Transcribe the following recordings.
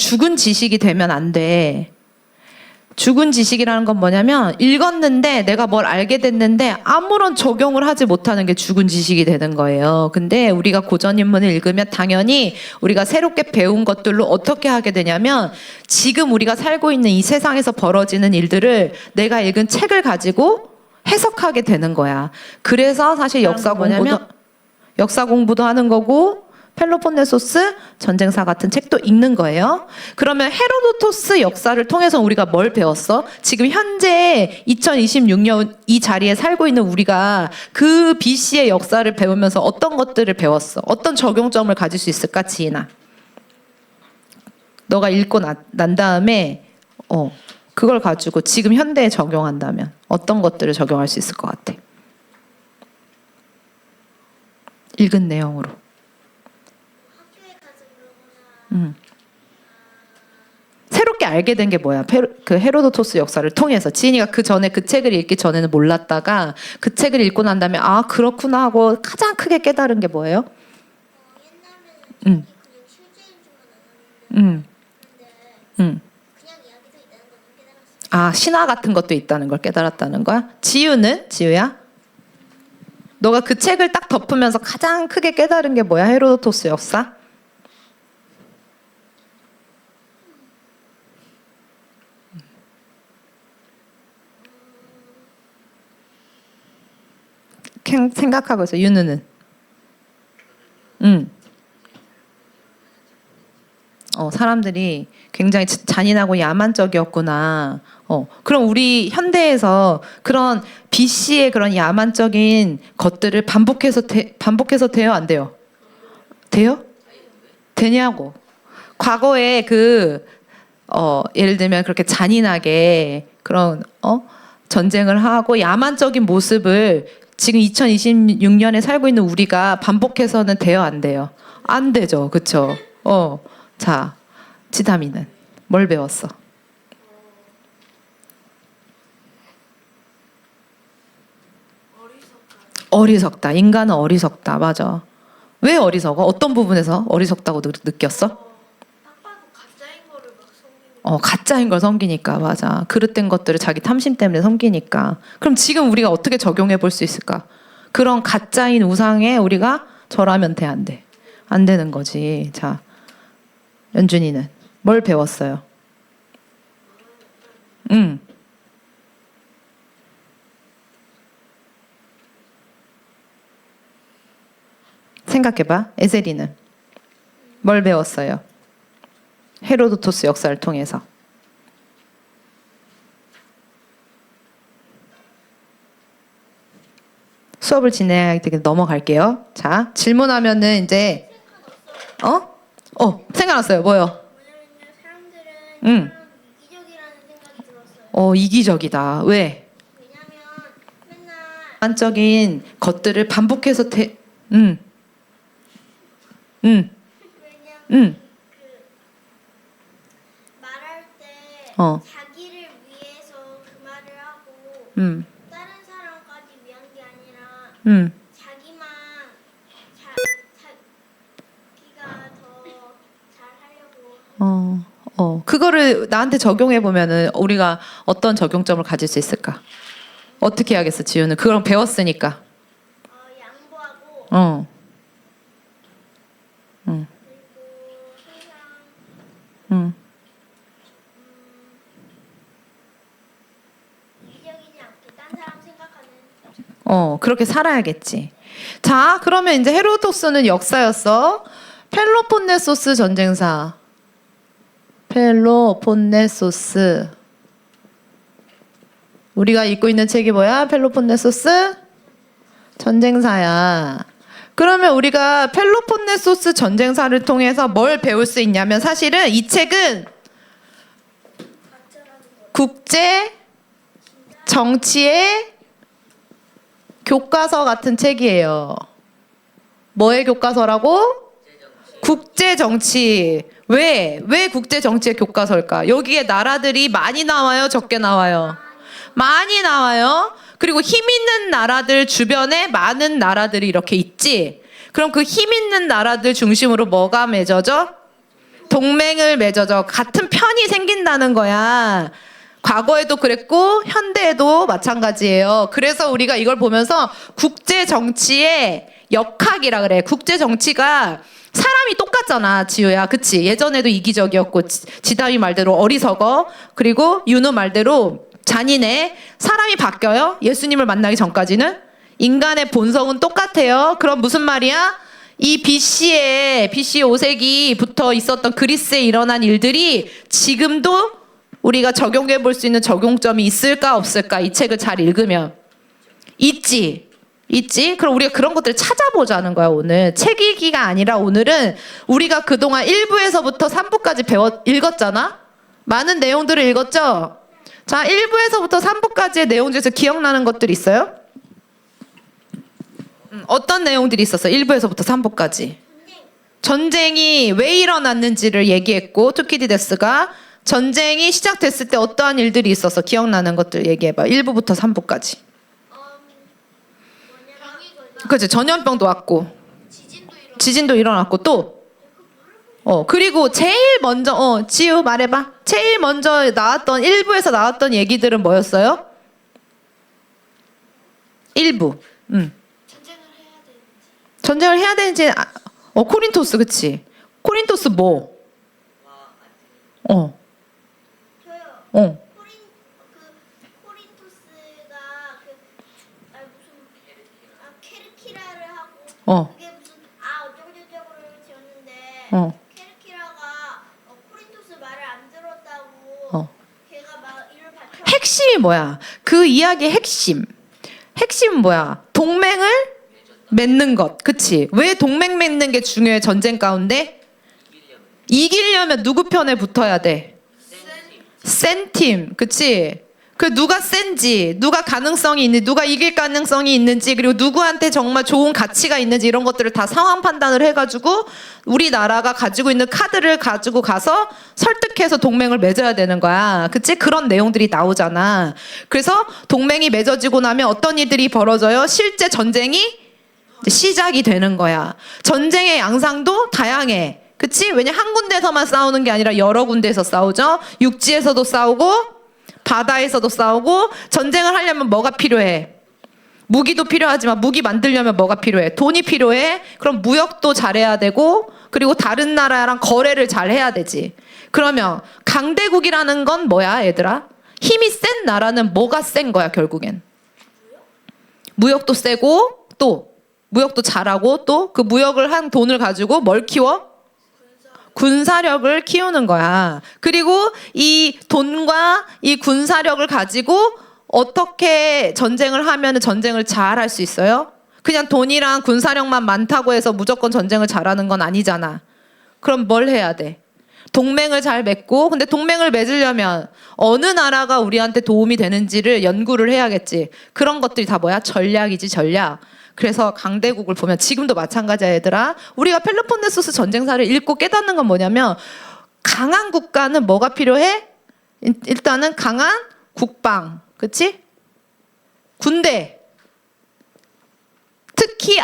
죽은 지식이 되면 안 돼. 죽은 지식이라는 건 뭐냐면 읽었는데 내가 뭘 알게 됐는데 아무런 적용을 하지 못하는 게 죽은 지식이 되는 거예요. 근데 우리가 고전인문을 읽으면 당연히 우리가 새롭게 배운 것들로 어떻게 하게 되냐면 지금 우리가 살고 있는 이 세상에서 벌어지는 일들을 내가 읽은 책을 가지고 해석하게 되는 거야. 그래서 사실 역사 공부도 하는 거고 펠로폰네소스 전쟁사 같은 책도 읽는 거예요. 그러면 헤로도토스 역사를 통해서 우리가 뭘 배웠어? 지금 현재 2026년 이 자리에 살고 있는 우리가 그 BC의 역사를 배우면서 어떤 것들을 배웠어? 어떤 적용점을 가질 수 있을까, 지인아? 너가 읽고 난 다음에 그걸 가지고 지금 현대에 적용한다면 어떤 것들을 적용할 수 있을 것 같아? 읽은 내용으로. 새롭게 알게 된 게 뭐야? 그 헤로도토스 역사를 통해서 지인이가 그 전에 그 책을 읽기 전에는 몰랐다가 그 책을 읽고 난 다음에 아 그렇구나 하고 가장 크게 깨달은 게 뭐예요? 옛날에는 그냥 실제인 줄만 알았는데 그냥 이야기도 있다는 걸 깨달았어요. 아 신화 같은 것도 있다는 걸 깨달았다는 거야? 지우는? 지우야? 너가 그 책을 딱 덮으면서 가장 크게 깨달은 게 뭐야? 헤로도토스 역사? 생각하고 있어. 윤우는? 사람들이 굉장히 잔인하고 야만적이었구나. 그럼 우리 현대에서 그런 BC의 그런 야만적인 것들을 반복해서 돼요? 안 돼요? 돼요? 되냐고. 과거에 예를 들면 그렇게 잔인하게 그런, 전쟁을 하고 야만적인 모습을 지금 2026년에 살고 있는 우리가 반복해서는 돼요? 안 돼요? 안 되죠. 그쵸? 자, 지담이는 뭘 배웠어? 어리석다. 인간은 어리석다. 맞아. 왜 어리석어? 어떤 부분에서 어리석다고 느꼈어? 딱 봐도 가짜인 거를 막 섬기는 가짜인 걸 섬기니까. 맞아. 그릇된 것들을 자기 탐심 때문에 섬기니까. 그럼 지금 우리가 어떻게 적용해 볼 수 있을까? 그런 가짜인 우상에 우리가 절하면 돼, 안 돼? 안 되는 거지. 자, 연준이는 뭘 배웠어요? 생각해봐. 에세리는 뭘 배웠어요? 헤로도토스 역사를 통해서. 수업을 진행하게 되게 넘어갈게요. 자, 질문하면은 이제 생각났어요. 뭐요? 뭐냐면요, 사람들은 이기적이라는 생각이 들었어요. 이기적이다. 왜? 왜냐면 맨날 한적인 것들을 반복해서 왜냐면 응. 말할 때 자기를 위해서 그 말을 하고 다른 사람까지 위한 게 아니라 자기만 자기가 더 잘하려고 그거를 나한테 적용해 보면은 우리가 어떤 적용점을 가질 수 있을까? 어떻게 하겠어, 지우는? 그걸 배웠으니까. 양보하고 그리고 항상 이기적이지 않게 딴 사람 생각하는 그렇게 살아야겠지. 자, 그러면 이제 헤로도토스는 역사였어. 펠로폰네소스 전쟁사. 펠로폰네소스. 우리가 읽고 있는 책이 뭐야? 펠로폰네소스 전쟁사야. 그러면 우리가 펠로폰네소스 전쟁사를 통해서 뭘 배울 수 있냐면 사실은 이 책은 국제 정치의 교과서 같은 책이에요. 뭐의 교과서라고? 국제 정치. 왜 국제 정치의 교과서일까? 여기에 나라들이 많이 나와요, 적게 나와요? 많이 나와요. 그리고 힘 있는 나라들 주변에 많은 나라들이 이렇게 있지. 그럼 그 힘 있는 나라들 중심으로 뭐가 맺어져? 동맹을 맺어줘. 같은 편이 생긴다는 거야. 과거에도 그랬고 현대에도 마찬가지예요. 그래서 우리가 이걸 보면서 국제 정치의 역학이라 그래. 국제 정치가 사람이 똑같잖아, 지우야. 그치? 예전에도 이기적이었고 지다위 말대로 어리석어. 그리고 윤우 말대로 잔인해. 사람이 바뀌어요? 예수님을 만나기 전까지는? 인간의 본성은 똑같아요. 그럼 무슨 말이야? 이 BC 5세기부터 있었던 그리스에 일어난 일들이 지금도 우리가 적용해 볼 수 있는 적용점이 있을까 없을까? 이 책을 잘 읽으면 있지. 그럼 우리가 그런 것들을 찾아보자는 거야. 오늘 책 읽기가 아니라 오늘은 우리가 그동안 1부에서부터 3부까지 읽었잖아. 많은 내용들을 읽었죠. 자, 1부에서부터 3부까지의 내용 중에서 기억나는 것들 있어요? 어떤 내용들이 있었어? 1부에서부터 3부까지. 전쟁이 왜 일어났는지를 얘기했고 투키디데스가 전쟁이 시작됐을 때 어떠한 일들이 있었어? 기억나는 것들 얘기해봐. 1부부터 3부까지. 그치, 전염병도 왔고 지진도 일어났고 또 그리고 제일 먼저 지우 말해봐. 제일 먼저 나왔던 1부에서 나왔던 얘기들은 뭐였어요? 1부. 전쟁을 해야 되는지 코린토스. 그치? 코린토스 뭐? 저요. 코린토스가 케르키라를 하고 그게 무슨 어쩌고저쩌고를 지었는데 케르키라가 코린토스 말을 안 들었다고 걔가 막 일을 받쳐. 핵심이 뭐야? 그 이야기의 핵심은 뭐야? 동맹을 맺는 것. 그치? 왜 동맹 맺는 게 중요해? 전쟁 가운데? 이기려면 누구 편에 붙어야 돼? 센 팀. 그치? 그 누가 센지, 누가 가능성이 있는지, 누가 이길 가능성이 있는지, 그리고 누구한테 정말 좋은 가치가 있는지 이런 것들을 다 상황 판단을 해가지고 우리나라가 가지고 있는 카드를 가지고 가서 설득해서 동맹을 맺어야 되는 거야. 그치? 그런 내용들이 나오잖아. 그래서 동맹이 맺어지고 나면 어떤 일들이 벌어져요? 실제 전쟁이 시작이 되는 거야. 전쟁의 양상도 다양해. 그치? 왜냐 한 군데서만 싸우는 게 아니라 여러 군데에서 싸우죠. 육지에서도 싸우고 바다에서도 싸우고. 전쟁을 하려면 뭐가 필요해? 무기도 필요하지만 무기 만들려면 뭐가 필요해? 돈이 필요해. 그럼 무역도 잘해야 되고 그리고 다른 나라랑 거래를 잘 해야 되지. 그러면 강대국이라는 건 뭐야 얘들아? 힘이 센 나라는 뭐가 센 거야 결국엔? 무역도 세고 또 무역도 잘하고 또 그 무역을 한 돈을 가지고 뭘 키워? 군사력을 키우는 거야. 그리고 이 돈과 이 군사력을 가지고 어떻게 전쟁을 하면 전쟁을 잘 할 수 있어요? 그냥 돈이랑 군사력만 많다고 해서 무조건 전쟁을 잘하는 건 아니잖아. 그럼 뭘 해야 돼? 동맹을 잘 맺고, 근데 동맹을 맺으려면 어느 나라가 우리한테 도움이 되는지를 연구를 해야겠지. 그런 것들이 다 뭐야? 전략이지, 전략. 그래서 강대국을 보면 지금도 마찬가지야 얘들아. 우리가 펠로폰네소스 전쟁사를 읽고 깨닫는 건 뭐냐면 강한 국가는 뭐가 필요해? 일단은 강한 국방. 그치? 군대. 특히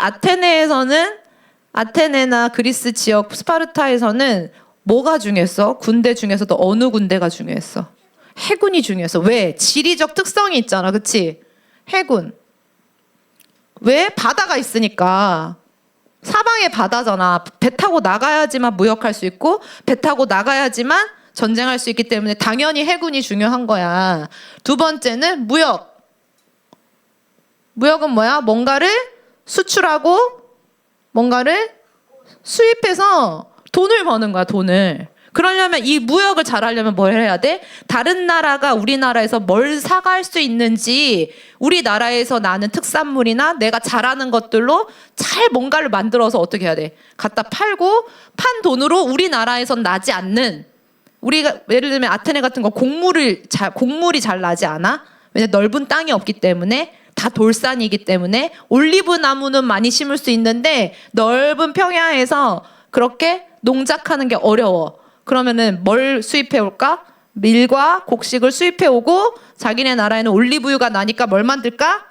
아테네나 그리스 지역 스파르타에서는 뭐가 중요했어? 군대 중에서도 어느 군대가 중요했어? 해군이 중요했어. 왜? 지리적 특성이 있잖아. 그치? 해군. 왜? 바다가 있으니까. 사방에 바다잖아. 배 타고 나가야지만 무역할 수 있고 배 타고 나가야지만 전쟁할 수 있기 때문에 당연히 해군이 중요한 거야. 두 번째는 무역. 무역은 뭐야? 뭔가를 수출하고 뭔가를 수입해서 돈을 버는 거야, 돈을. 그러려면 이 무역을 잘하려면 뭘 해야 돼? 다른 나라가 우리나라에서 뭘 사갈 수 있는지 우리나라에서 나는 특산물이나 내가 잘하는 것들로 잘 뭔가를 만들어서 어떻게 해야 돼? 갖다 팔고 판 돈으로 우리나라에선 나지 않는 우리가 예를 들면 아테네 같은 거 곡물이 잘 나지 않아? 왜냐 넓은 땅이 없기 때문에 다 돌산이기 때문에 올리브 나무는 많이 심을 수 있는데 넓은 평야에서 그렇게 농작하는 게 어려워. 그러면은 뭘 수입해 올까? 밀과 곡식을 수입해 오고 자기네 나라에는 올리브유가 나니까 뭘 만들까?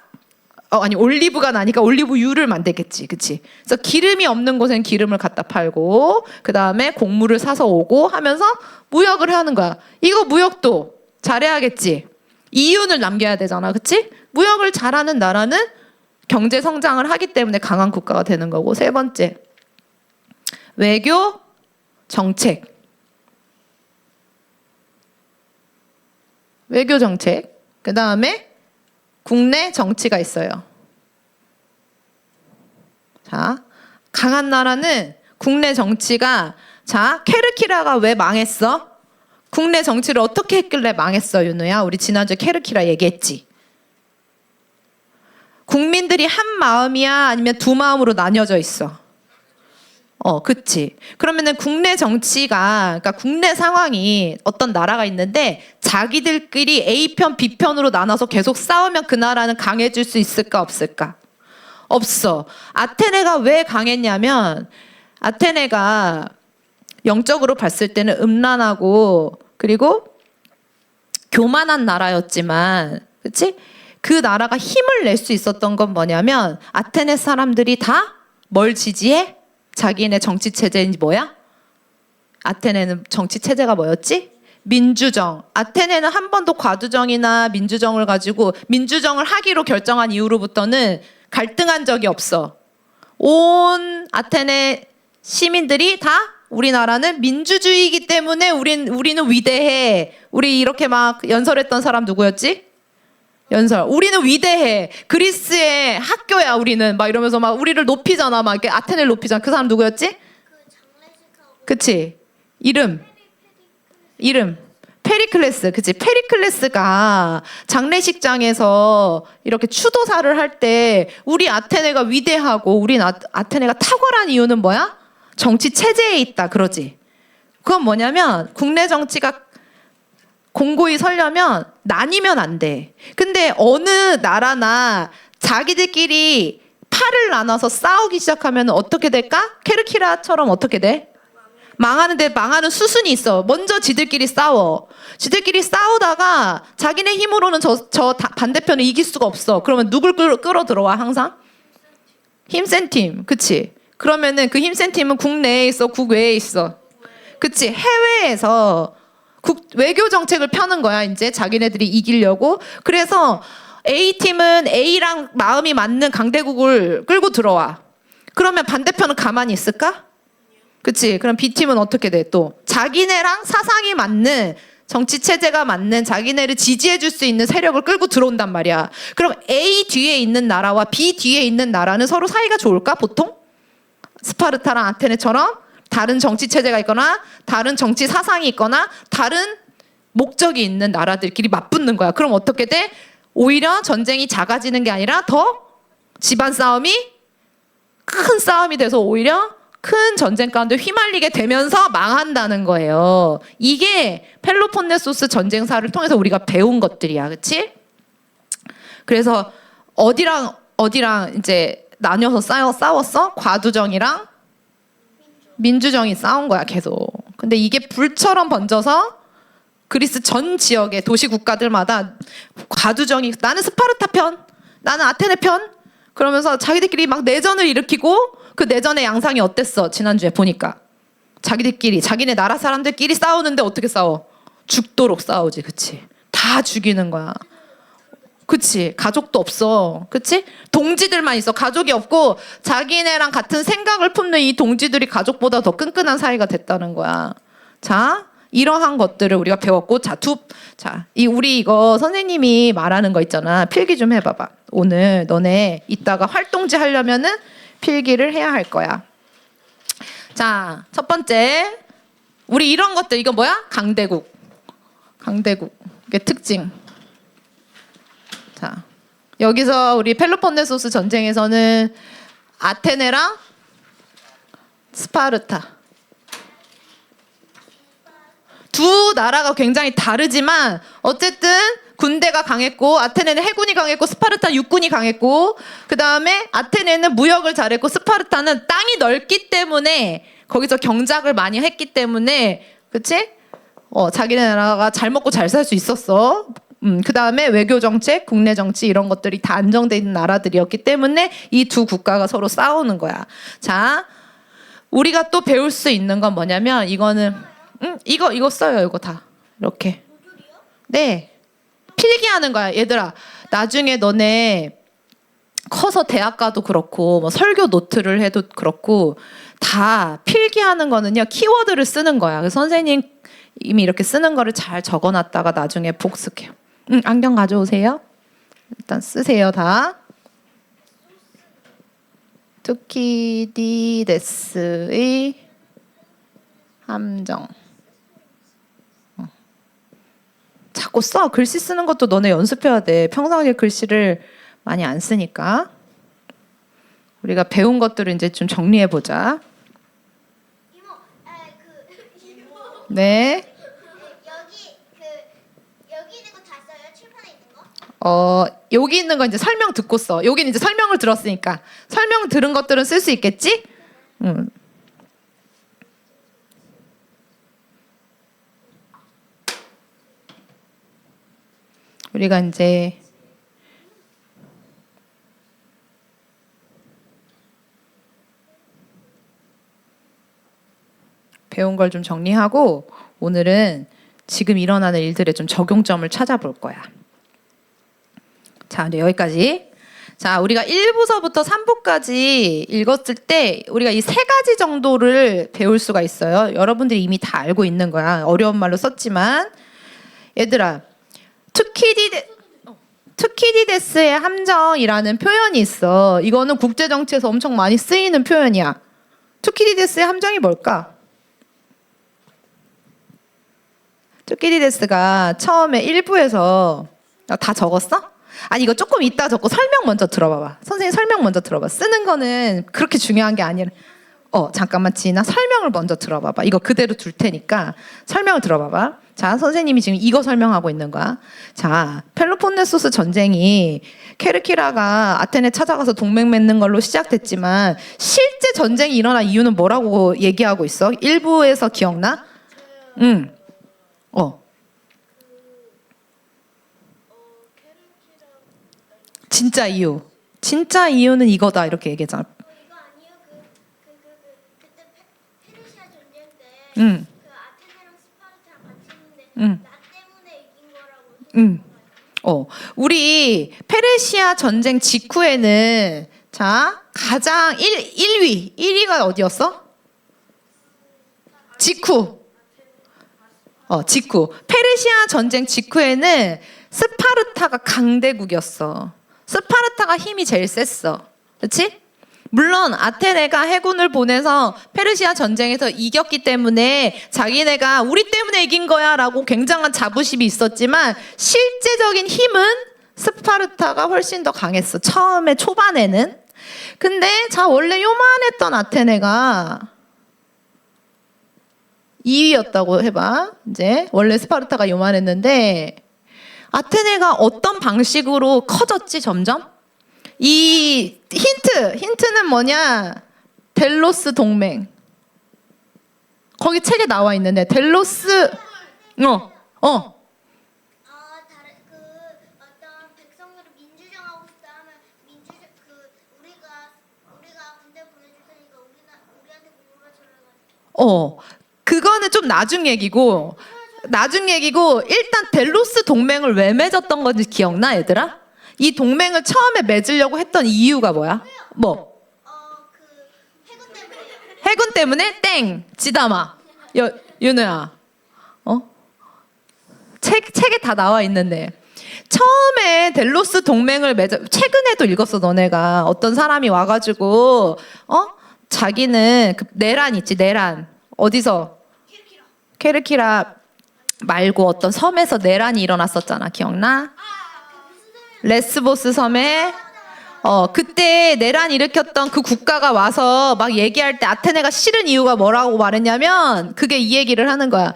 아니 올리브가 나니까 올리브유를 만들겠지, 그치? 그래서 기름이 없는 곳엔 기름을 갖다 팔고 그 다음에 곡물을 사서 오고 하면서 무역을 하는 거야. 이거 무역도 잘해야겠지. 이윤을 남겨야 되잖아, 그치? 무역을 잘하는 나라는 경제 성장을 하기 때문에 강한 국가가 되는 거고. 세 번째, 외교 정책. 외교 정책. 그 다음에 국내 정치가 있어요. 자, 강한 나라는 국내 정치가, 자, 케르키라가 왜 망했어? 국내 정치를 어떻게 했길래 망했어, 윤우야? 우리 지난주에 케르키라 얘기했지. 국민들이 한 마음이야? 아니면 두 마음으로 나뉘어져 있어? 그치. 그러면은 국내 정치가, 그러니까 국내 상황이 어떤 나라가 있는데 자기들끼리 A편, B편으로 나눠서 계속 싸우면 그 나라는 강해질 수 있을까, 없을까? 없어. 아테네가 왜 강했냐면 아테네가 영적으로 봤을 때는 음란하고 그리고 교만한 나라였지만, 그치? 그 나라가 힘을 낼 수 있었던 건 뭐냐면 아테네 사람들이 다 뭘 지지해? 자기네 정치 체제인지 뭐야? 아테네는 정치 체제가 뭐였지? 민주정. 아테네는 한 번도 과두정이나 민주정을 가지고 민주정을 하기로 결정한 이후로부터는 갈등한 적이 없어. 온 아테네 시민들이 다 우리나라는 민주주의이기 때문에 우리는 위대해. 우리 이렇게 막 연설했던 사람 누구였지? 연설. 우리는 위대해. 그리스의 학교야 우리는. 막 이러면서 막 우리를 높이잖아. 막 이렇게 아테네를 높이잖아. 그 사람 누구였지? 그 장례식하고 그치? 이름. 페리클레스. 그치? 페리클레스가 장례식장에서 이렇게 추도사를 할 때 우리 아테네가 위대하고 우리 아테네가 탁월한 이유는 뭐야? 정치 체제에 있다. 그러지? 그건 뭐냐면 국내 정치가 공고히 서려면 나뉘면 안 돼. 근데 어느 나라나 자기들끼리 팔을 나눠서 싸우기 시작하면 어떻게 될까? 케르키라처럼 어떻게 돼? 망하는데 망하는 수순이 있어. 먼저 지들끼리 싸워. 지들끼리 싸우다가 자기네 힘으로는 저 반대편을 이길 수가 없어. 그러면 누굴 끌어 들어와 항상? 힘센 팀. 그치? 그러면은 그 힘센 팀은 국내에 있어, 국외에 있어. 그치? 해외에서 외교 정책을 펴는 거야. 이제 자기네들이 이기려고. 그래서 A팀은 A랑 마음이 맞는 강대국을 끌고 들어와. 그러면 반대편은 가만히 있을까? 그치? 그럼 B팀은 어떻게 돼? 또 자기네랑 사상이 맞는, 정치 체제가 맞는, 자기네를 지지해 줄 수 있는 세력을 끌고 들어온단 말이야. 그럼 A 뒤에 있는 나라와 B 뒤에 있는 나라는 서로 사이가 좋을까? 보통? 스파르타랑 아테네처럼 다른 정치 체제가 있거나 다른 정치 사상이 있거나 다른 목적이 있는 나라들끼리 맞붙는 거야. 그럼 어떻게 돼? 오히려 전쟁이 작아지는 게 아니라 더 집안 싸움이 큰 싸움이 돼서 오히려 큰 전쟁 가운데 휘말리게 되면서 망한다는 거예요. 이게 펠로폰네소스 전쟁사를 통해서 우리가 배운 것들이야. 그치? 그래서 어디랑 이제 나뉘어서 싸웠어? 과두정이랑 민주정이 싸운 거야, 계속. 근데 이게 불처럼 번져서 그리스 전 지역의 도시 국가들마다 과두정이, 나는 스파르타 편, 나는 아테네 편, 그러면서 자기들끼리 막 내전을 일으키고, 그 내전의 양상이 어땠어? 지난주에 보니까 자기들끼리, 자기네 나라 사람들끼리 싸우는데 어떻게 싸워? 죽도록 싸우지. 그치? 다 죽이는 거야. 그치? 가족도 없어. 그치? 동지들만 있어. 가족이 없고 자기네랑 같은 생각을 품는 이 동지들이 가족보다 더 끈끈한 사이가 됐다는 거야. 자, 이러한 것들을 우리가 배웠고, 우리 이거 선생님이 말하는 거 있잖아. 필기 좀 해봐봐. 오늘 너네 이따가 활동지 하려면은 필기를 해야 할 거야. 자, 첫 번째, 우리 이런 것들, 이거 뭐야? 강대국. 이게 특징. 자, 여기서 우리 펠로폰네소스 전쟁에서는 아테네랑 스파르타 두 나라가 굉장히 다르지만 어쨌든 군대가 강했고, 아테네는 해군이 강했고 스파르타 육군이 강했고, 그 다음에 아테네는 무역을 잘했고 스파르타는 땅이 넓기 때문에 거기서 경작을 많이 했기 때문에, 그치? 자기네 나라가 잘 먹고 잘 살 수 있었어. 그 다음에 외교 정책, 국내 정치 이런 것들이 다 안정돼 있는 나라들이었기 때문에 이 두 국가가 서로 싸우는 거야. 자, 우리가 또 배울 수 있는 건 뭐냐면 이거는 이거 써요. 이거 다 이렇게. 네, 필기하는 거야, 얘들아. 나중에 너네 커서 대학 가도 그렇고 뭐 설교 노트를 해도 그렇고 다 필기하는 거는요 키워드를 쓰는 거야. 그래서 선생님 이미 이렇게 쓰는 거를 잘 적어놨다가 나중에 복습해요. 안경 가져오세요. 일단 쓰세요 다. 투키디데스의 함정. 자꾸 써. 글씨 쓰는 것도 너네 연습해야 돼. 평상시에 글씨를 많이 안 쓰니까. 우리가 배운 것들을 이제 좀 정리해 보자. 이모, 이모. 네. 여기 있는 거 다 써요? 칠판에 있는 거? 여기 있는 거 이제 설명 듣고 써. 여기는 이제 설명을 들었으니까 설명 들은 것들은 쓸 수 있겠지? 우리가 이제 배운 걸 좀 정리하고 오늘은 지금 일어나는 일들의 좀 적용점을 찾아볼 거야. 자, 이제 여기까지. 자, 우리가 1부서부터 3부까지 읽었을 때 우리가 이 세 가지 정도를 배울 수가 있어요. 여러분들이 이미 다 알고 있는 거야. 어려운 말로 썼지만. 얘들아, 투키디데스의 함정이라는 표현이 있어. 이거는 국제정치에서 엄청 많이 쓰이는 표현이야. 투키디데스의 함정이 뭘까? 투키디데스가 처음에 1부에서 다 적었어? 아니 이거 조금 이따 적고 설명 먼저 들어봐봐. 선생님 설명 먼저 들어봐. 쓰는 거는 그렇게 중요한 게 아니라 잠깐만 지인아 설명을 먼저 들어봐봐. 이거 그대로 둘 테니까 설명을 들어봐봐. 자, 선생님이 지금 이거 설명하고 있는 거야. 자, 펠로폰네소스 전쟁이 케르키라가 아테네 찾아가서 동맹 맺는 걸로 시작됐지만 실제 전쟁이 일어난 이유는 뭐라고 얘기하고 있어? 1부에서 기억나? 진짜 이유는 이거다 이렇게 얘기했잖아. 이거 아니요. 그때 페르시아 전쟁 때 아테네랑 스파르타랑 같이 있는데 나 때문에 이긴 거라고. 우리 페르시아 전쟁 직후에는 자 가장 1위가 어디였어? 직후. 페르시아 전쟁 직후에는 스파르타가 강대국이었어. 스파르타가 힘이 제일 셌어. 그렇지? 물론 아테네가 해군을 보내서 페르시아 전쟁에서 이겼기 때문에 자기네가 우리 때문에 이긴 거야 라고 굉장한 자부심이 있었지만 실제적인 힘은 스파르타가 훨씬 더 강했어. 처음에 초반에는. 근데 자 원래 요만했던 아테네가 2위였다고 해봐. 이제 원래 스파르타가 요만했는데 아테네가 어떤 방식으로 커졌지 점점? 이 힌트는 뭐냐? 델로스 동맹. 거기 책에 나와 있는데 델로스 다른 어떤 백성들을 민주정하고 싶다 하면 우리가 군대 보내줄 테니까 우리한테 공부를 줘라. 그거는 좀 나중 얘기고 일단 델로스 동맹을 왜 맺었던 건지 기억나 얘들아? 이 동맹을 처음에 맺으려고 했던 이유가 뭐야? 뭐? 해군 때문에? 땡! 지담아. 윤우야. 책에 다 나와 있는데. 처음에 델로스 동맹을 최근에도 읽었어 너네가. 어떤 사람이 와가지고 자기는 그 내란 있지 내란. 어디서? 케르키라 말고 어떤 섬에서 내란이 일어났었잖아. 기억나? 레스보스 섬에 그때 내란 일으켰던 그 국가가 와서 막 얘기할 때 아테네가 싫은 이유가 뭐라고 말했냐면 그게 이 얘기를 하는 거야.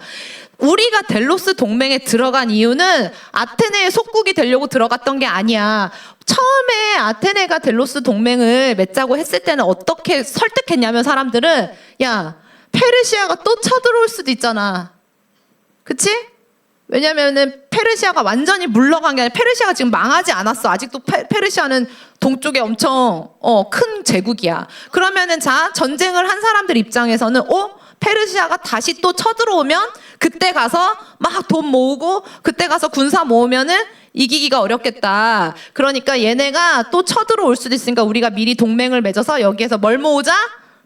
우리가 델로스 동맹에 들어간 이유는 아테네의 속국이 되려고 들어갔던 게 아니야. 처음에 아테네가 델로스 동맹을 맺자고 했을 때는 어떻게 설득했냐면 사람들은 야 페르시아가 또 쳐들어올 수도 있잖아. 그치? 왜냐면은 페르시아가 완전히 물러간 게 아니라 페르시아가 지금 망하지 않았어. 아직도 페르시아는 동쪽에 엄청 큰 제국이야. 그러면은 자, 전쟁을 한 사람들 입장에서는 페르시아가 다시 또 쳐들어오면 그때 가서 막 돈 모으고 그때 가서 군사 모으면은 이기기가 어렵겠다. 그러니까 얘네가 또 쳐들어올 수도 있으니까 우리가 미리 동맹을 맺어서 여기에서 뭘 모으자?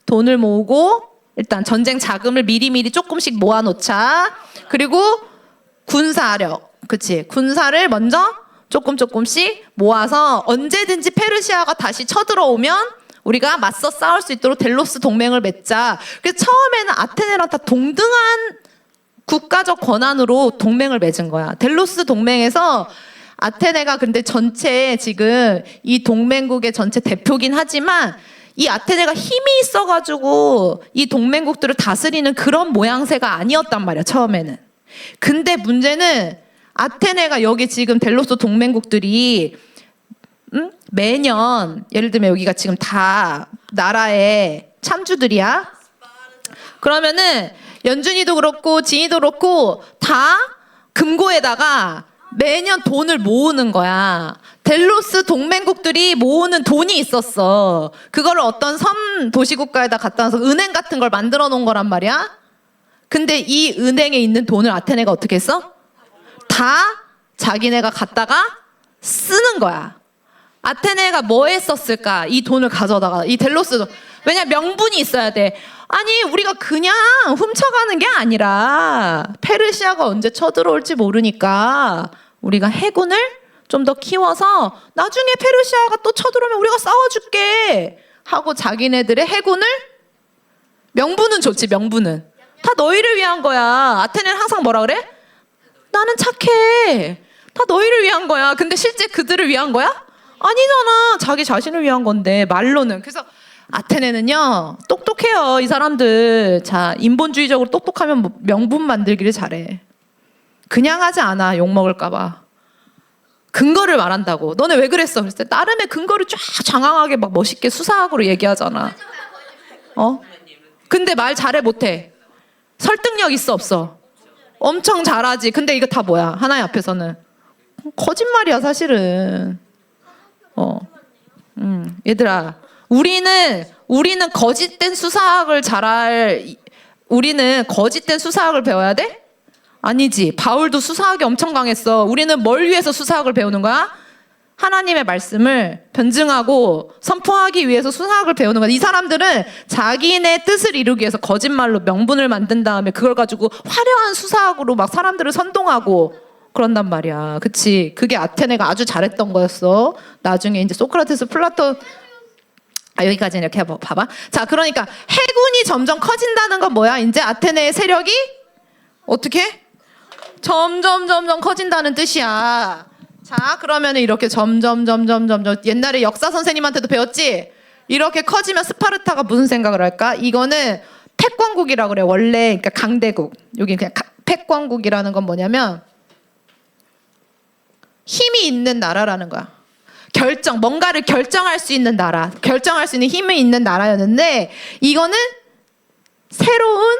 돈을 모으고 일단 전쟁 자금을 미리미리 조금씩 모아놓자. 그리고 군사력, 그치? 군사를 먼저 조금씩 모아서 언제든지 페르시아가 다시 쳐들어오면 우리가 맞서 싸울 수 있도록 델로스 동맹을 맺자. 그래서 처음에는 아테네랑 다 동등한 국가적 권한으로 동맹을 맺은 거야. 델로스 동맹에서 아테네가 근데 전체 지금 이 동맹국의 전체 대표긴 하지만 이 아테네가 힘이 있어가지고 이 동맹국들을 다스리는 그런 모양새가 아니었단 말이야, 처음에는. 근데 문제는 아테네가 여기 지금 델로스 동맹국들이 매년 예를 들면 여기가 지금 다 나라의 참주들이야. 그러면은 연준이도 그렇고 진이도 그렇고 다 금고에다가 매년 돈을 모으는 거야. 델로스 동맹국들이 모으는 돈이 있었어. 그거를 어떤 섬 도시국가에다 갖다 놔서 은행 같은 걸 만들어 놓은 거란 말이야. 근데 이 은행에 있는 돈을 아테네가 어떻게 했어? 다 자기네가 갖다가 쓰는 거야. 아테네가 뭐 했었을까? 이 돈을 가져다가 이 델로스 돈. 왜냐 명분이 있어야 돼. 아니 우리가 그냥 훔쳐가는 게 아니라 페르시아가 언제 쳐들어올지 모르니까 우리가 해군을 좀 더 키워서 나중에 페르시아가 또 쳐들어오면 우리가 싸워줄게 하고 자기네들의 해군을 명분은 좋지. 명분은 다 너희를 위한 거야. 아테네는 항상 뭐라 그래? 나는 착해. 다 너희를 위한 거야. 근데 실제 그들을 위한 거야? 아니잖아. 자기 자신을 위한 건데 말로는. 그래서 아테네는요 똑똑해요. 이 사람들 자 인본주의적으로 똑똑하면 뭐 명분 만들기를 잘해. 그냥 하지 않아. 욕먹을까 봐. 근거를 말한다고. 너네 왜 그랬어? 그랬을 때 나름의 근거를 쫙 장황하게 막 멋있게 수사학으로 얘기하잖아. 근데 말 잘해 못해? 설득력 있어 없어? 엄청 잘하지. 근데 이거 다 뭐야? 하나님 앞에서는 거짓말이야 사실은. 얘들아, 우리는 거짓된 수사학을 우리는 거짓된 수사학을 배워야 돼? 아니지. 바울도 수사학이 엄청 강했어. 우리는 뭘 위해서 수사학을 배우는 거야? 하나님의 말씀을 변증하고 선포하기 위해서 수사학을 배우는 거야. 이 사람들은 자기네 뜻을 이루기 위해서 거짓말로 명분을 만든 다음에 그걸 가지고 화려한 수사학으로 막 사람들을 선동하고 그런단 말이야. 그치? 그게 아테네가 아주 잘했던 거였어. 나중에 이제 소크라테스, 플라톤 여기까지는 이렇게 봐봐. 자, 그러니까 해군이 점점 커진다는 건 뭐야? 이제 아테네의 세력이 어떻게? 점점 커진다는 뜻이야. 자, 그러면 이렇게 점점 옛날에 역사 선생님한테도 배웠지? 이렇게 커지면 스파르타가 무슨 생각을 할까? 이거는 패권국이라고 그래. 원래 그러니까 강대국. 여기 그냥 패권국이라는 건 뭐냐면 힘이 있는 나라라는 거야. 뭔가를 결정할 수 있는 나라, 결정할 수 있는 힘이 있는 나라였는데 이거는 새로운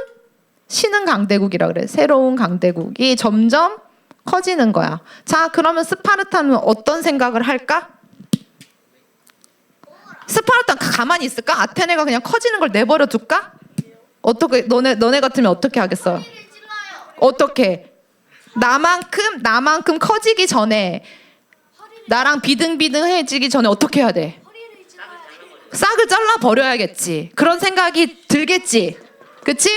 신흥 강대국이라고 그래. 새로운 강대국이 점점 커지는 거야. 자, 그러면 스파르타는 어떤 생각을 할까? 스파르타는 가만히 있을까? 아테네가 그냥 커지는 걸 내버려 둘까? 어떻게 너네 같으면 어떻게 하겠어? 어떻게? 나만큼 커지기 전에 나랑 비등비등해지기 전에 어떻게 해야 돼? 싹을 잘라 버려야겠지. 그런 생각이 들겠지. 그치?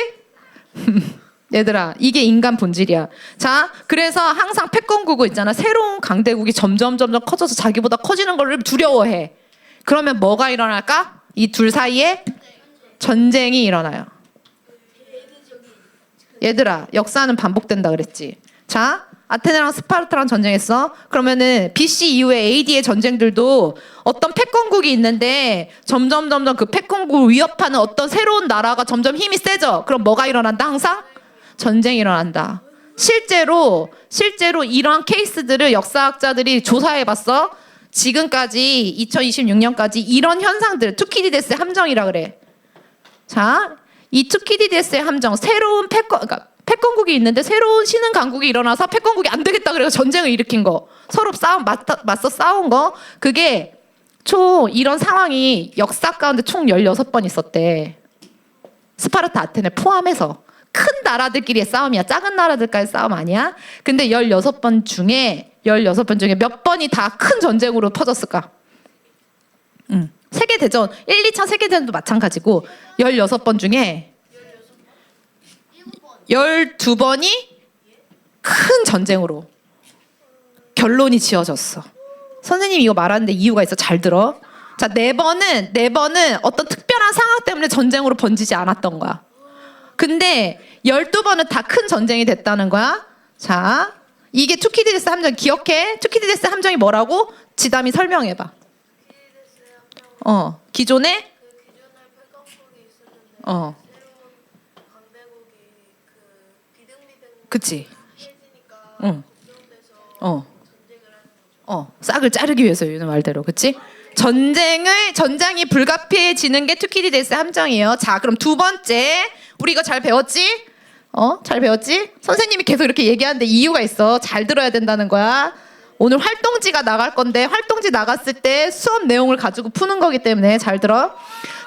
얘들아, 이게 인간 본질이야. 자, 그래서 항상 패권국은 있잖아. 새로운 강대국이 점점 커져서 자기보다 커지는 걸 두려워해. 그러면 뭐가 일어날까? 이 둘 사이에 전쟁이 일어나요. 얘들아, 역사는 반복된다 그랬지. 자, 아테네랑 스파르타랑 전쟁했어. 그러면은 BC 이후에 AD의 전쟁들도 어떤 패권국이 있는데 점점 그 패권국을 위협하는 어떤 새로운 나라가 점점 힘이 세져. 그럼 뭐가 일어난다? 항상 전쟁이 일어난다. 실제로 이러한 케이스들을 역사학자들이 조사해봤어. 지금까지 2026년까지 이런 현상들, 투키디데스의 함정이라 그래. 자, 이 투키디데스의 함정, 새로운 패권국이 있는데 새로운 신흥 강국이 일어나서 패권국이 안 되겠다 그래서 전쟁을 일으킨 거. 서로 맞서 싸운 거. 그게 이런 상황이 역사 가운데 총 16번 있었대. 스파르타, 아테네 포함해서. 큰 나라들끼리의 싸움이야. 작은 나라들과의 싸움 아니야? 근데 16번 중에 몇 번이 다 큰 전쟁으로 퍼졌을까? 세계대전, 1, 2차 세계대전도 마찬가지고 16번 중에 12번이 큰 전쟁으로 결론이 지어졌어. 선생님이 이거 말하는데 이유가 있어. 잘 들어. 자, 네 번은 어떤 특별한 상황 때문에 전쟁으로 번지지 않았던 거야. 근데 12번은 다 큰 전쟁이 됐다는 거야. 자, 이게 투키디데스 함정 기억해? 투키디데스 함정이 뭐라고? 지담이 설명해봐. 기존에 그치. 싹을 자르기 위해서 유는 말대로, 그치? 전장이 불가피해지는 게 투키디데스 함정이에요. 자, 그럼 두 번째, 우리 이거 잘 배웠지? 잘 배웠지? 선생님이 계속 이렇게 얘기하는데 이유가 있어. 잘 들어야 된다는 거야. 오늘 활동지가 나갈 건데 활동지 나갔을 때 수업 내용을 가지고 푸는 거기 때문에 잘 들어.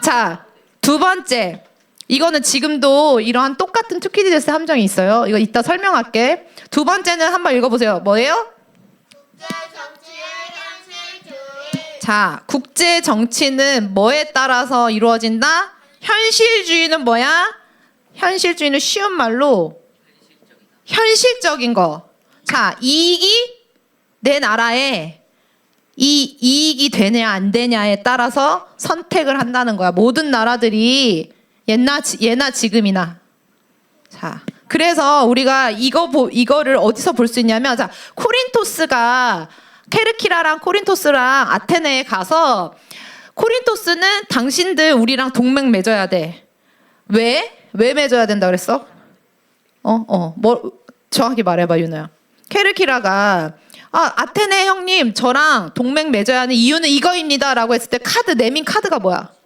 자, 두 번째. 이거는 지금도 이러한 똑같은 투키디데스 함정이 있어요. 이거 이따 설명할게. 두 번째는 한번 읽어보세요. 뭐예요? 자, 국제 정치는 뭐에 따라서 이루어진다? 현실주의는 뭐야? 현실주의는 쉬운 말로 현실적인 거. 자, 이익이 내 나라에 이익이 되냐 안 되냐에 따라서 선택을 한다는 거야. 모든 나라들이 예나 지금이나. 자, 그래서 우리가 이거를 어디서 볼 수 있냐면, 자, 케르키라랑 코린토스랑 아테네에 가서 코린토스는 당신들 우리랑 동맹 맺어야 돼. 왜 맺어야 된다 그랬어? 정확히 말해봐, 윤호야. 케르키라가 아테네 형님 저랑 동맹 맺어야 하는 이유는 이거입니다 라고 했을 때 내민 카드가 뭐야?